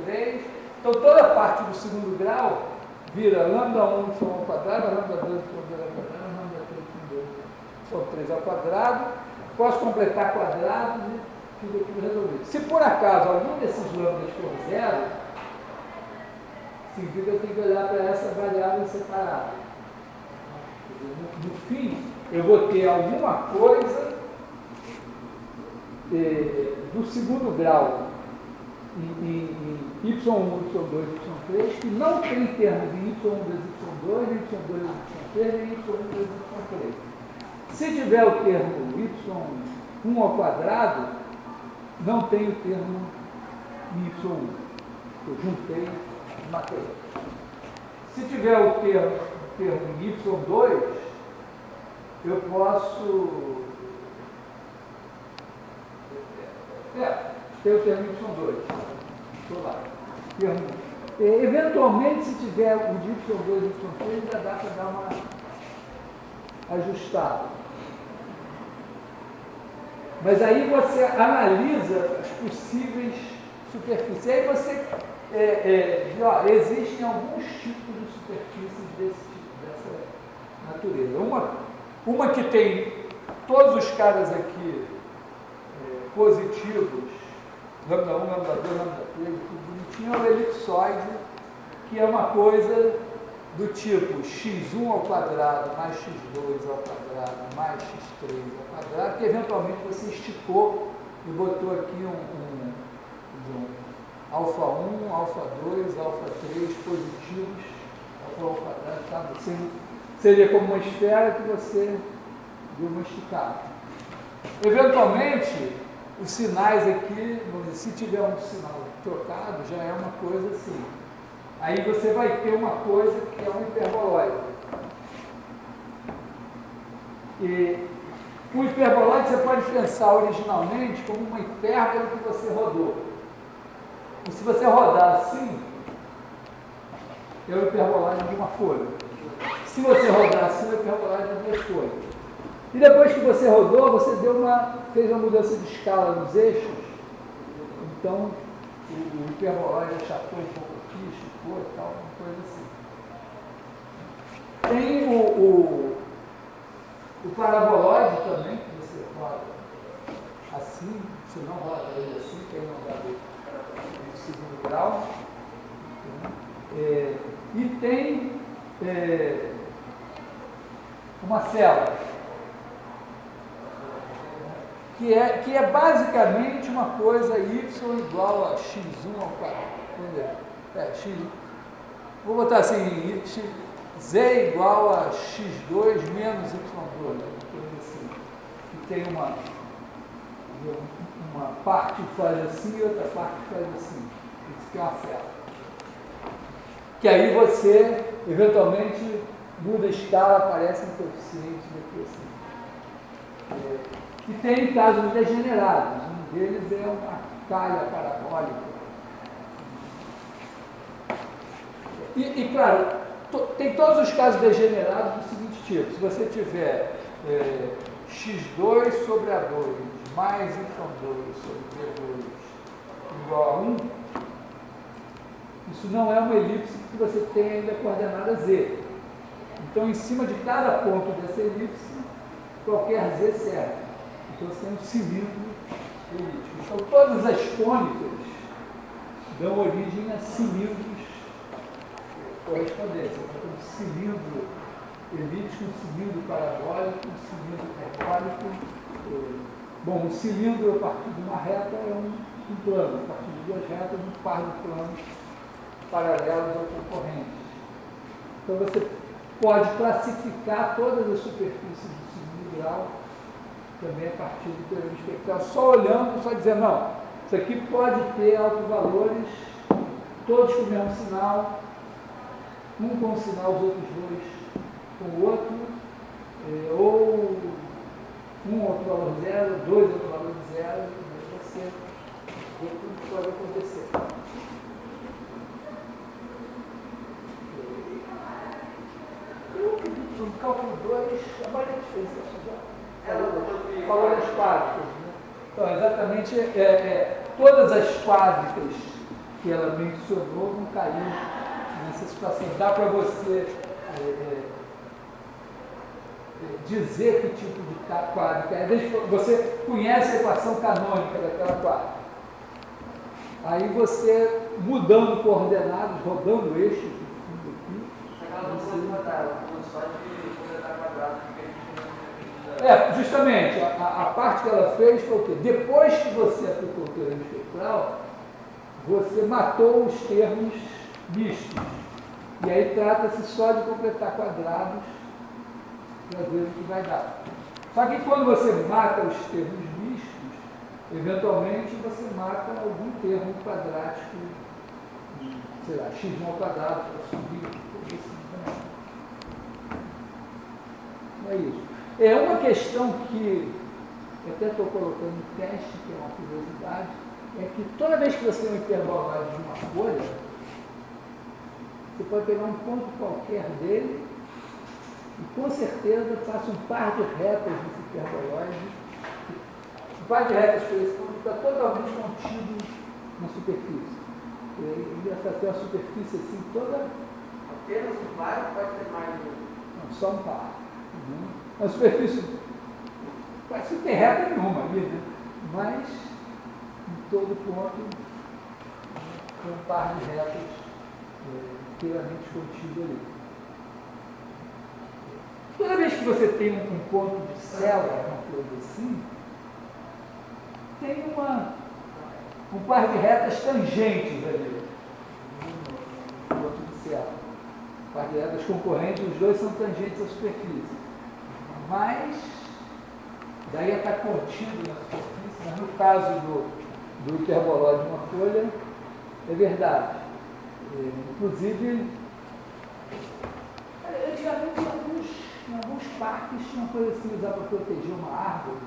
[SPEAKER 1] y3. Então toda a parte do segundo grau vira lambda 1, y ao quadrado, lambda 2, y ao quadrado, lambda 3, y3 ao quadrado. Posso completar quadrados e tudo aquilo resolvido. Se por acaso algum desses lambdas for zero, significa que eu tenho que olhar para essa variável separada. No fim, eu vou ter alguma coisa do segundo grau em y1, y2, y3 que não tem termos em y1 vezes y2, nem y2 vezes y3, nem y1 vezes y3. Se tiver o termo y1 ao quadrado, não tem o termo em y1. Eu juntei e matei. Se tiver o termo em y2, eu posso... tem o termo y2. Estou lá. Eventualmente, se tiver o de y2 e y3, ainda dá para dar uma ajustada. Mas aí você analisa as possíveis superfícies. Aí você diz, ó, existem alguns tipos de superfícies dessa natureza. Uma que tem todos os caras aqui positivos, lambda 1, lambda 2, lambda 3, tudo bonitinho, é o elipsoide, que é uma coisa do tipo x1 ao quadrado mais x2 ao quadrado mais x3 ao quadrado, que eventualmente você esticou e botou aqui um alfa 1, alfa 2, alfa 3 positivos, alfa ao quadrado, tá? Seria como uma esfera que você deu uma esticada. Eventualmente, os sinais aqui, vamos dizer, se tiver um sinal trocado, já é uma coisa assim. Aí você vai ter uma coisa que é um hiperboloide. E o hiperboloide você pode pensar originalmente como uma hipérbole que você rodou. E se você rodar assim, é o hiperboloide de uma folha. Se você rodar assim, é o hiperboloide de duas folhas. E depois que você rodou, você fez uma mudança de escala nos eixos. Então, o hiperboloide achatou um pouco aqui, esticou e tal, uma coisa assim. Tem o paraboloide também, que você roda assim, você não roda ele assim, que ele não dá do segundo grau. E tem uma célula, que é basicamente uma coisa y igual a x1 ao quadrado. Vou botar assim, z igual a x2 menos y2, coisa assim. Que tem uma parte que faz assim e outra parte que faz assim. Isso que é uma célula. Que aí você, eventualmente, muda a escala, aparece um coeficiente daqui assim. E tem casos degenerados. Um deles é uma calha parabólica. E claro, tem todos os casos degenerados do seguinte tipo. Se você tiver x2 sobre A2 mais y2 sobre B2 igual a 1, isso não é uma elipse que você tem ainda a coordenada z. Então, em cima de cada ponto dessa elipse, qualquer z serve. Então, você tem um cilindro elíptico. Então, todas as cônicas dão origem a cilindros correspondentes. Então, um cilindro elíptico, um cilindro parabólico, um cilindro hiperbólico. Bom, um cilindro a partir de uma reta é um plano, a partir de duas retas, um par de planos paralelos ou concorrentes. Então você pode classificar todas as superfícies do segundo grau também a partir do teorema espectral, só olhando, só dizendo, não, isso aqui pode ter autovalores, todos com o mesmo sinal, um com um sinal, os outros dois com o outro, ou um outro valor zero, dois outros valores zero, e você vê tudo que pode acontecer. Eu acredito que no cálculo 2, a maioria fez isso já. Falou das quádricas. Né? Então, exatamente, todas as quádricas que ela mencionou vão cair nessa situação. Dá para você dizer que tipo de quádrica é. Você conhece a equação canônica daquela quádrica. Aí você, mudando coordenadas, rodando o eixo, justamente, a parte que ela fez foi o quê? Depois que você aplicou o teorema espectral, você matou os termos mistos. E aí trata-se só de completar quadrados para ver o que vai dar. Só que quando você mata os termos mistos, eventualmente você mata algum termo quadrático, sei lá, x ao quadrado, para subir, é isso. É uma questão que eu até estou colocando no teste, que é uma curiosidade, é que toda vez que você tem um hiperboloide de uma folha, você pode pegar um ponto qualquer dele e com certeza passa um par de retas desse hiperboloide. Um par de retas por esse ponto está totalmente contido na superfície. E essa tem uma superfície assim toda.
[SPEAKER 3] Apenas um par, pode ter mais de um.
[SPEAKER 1] Não, só um par. A superfície parece que não tem reta nenhuma ali, né? Mas em todo ponto tem um par de retas inteiramente contido ali. Toda vez que você tem um ponto de célula, uma coisa assim, tem um par de retas tangentes ali no ponto de célula. Um par de retas concorrentes, os dois são tangentes à superfície. Mas daí está contido na superfície, mas no caso do hiperboloide de uma folha, é verdade. Inclusive, antigamente em alguns parques tinha uma coisa assim, usar para proteger uma árvore.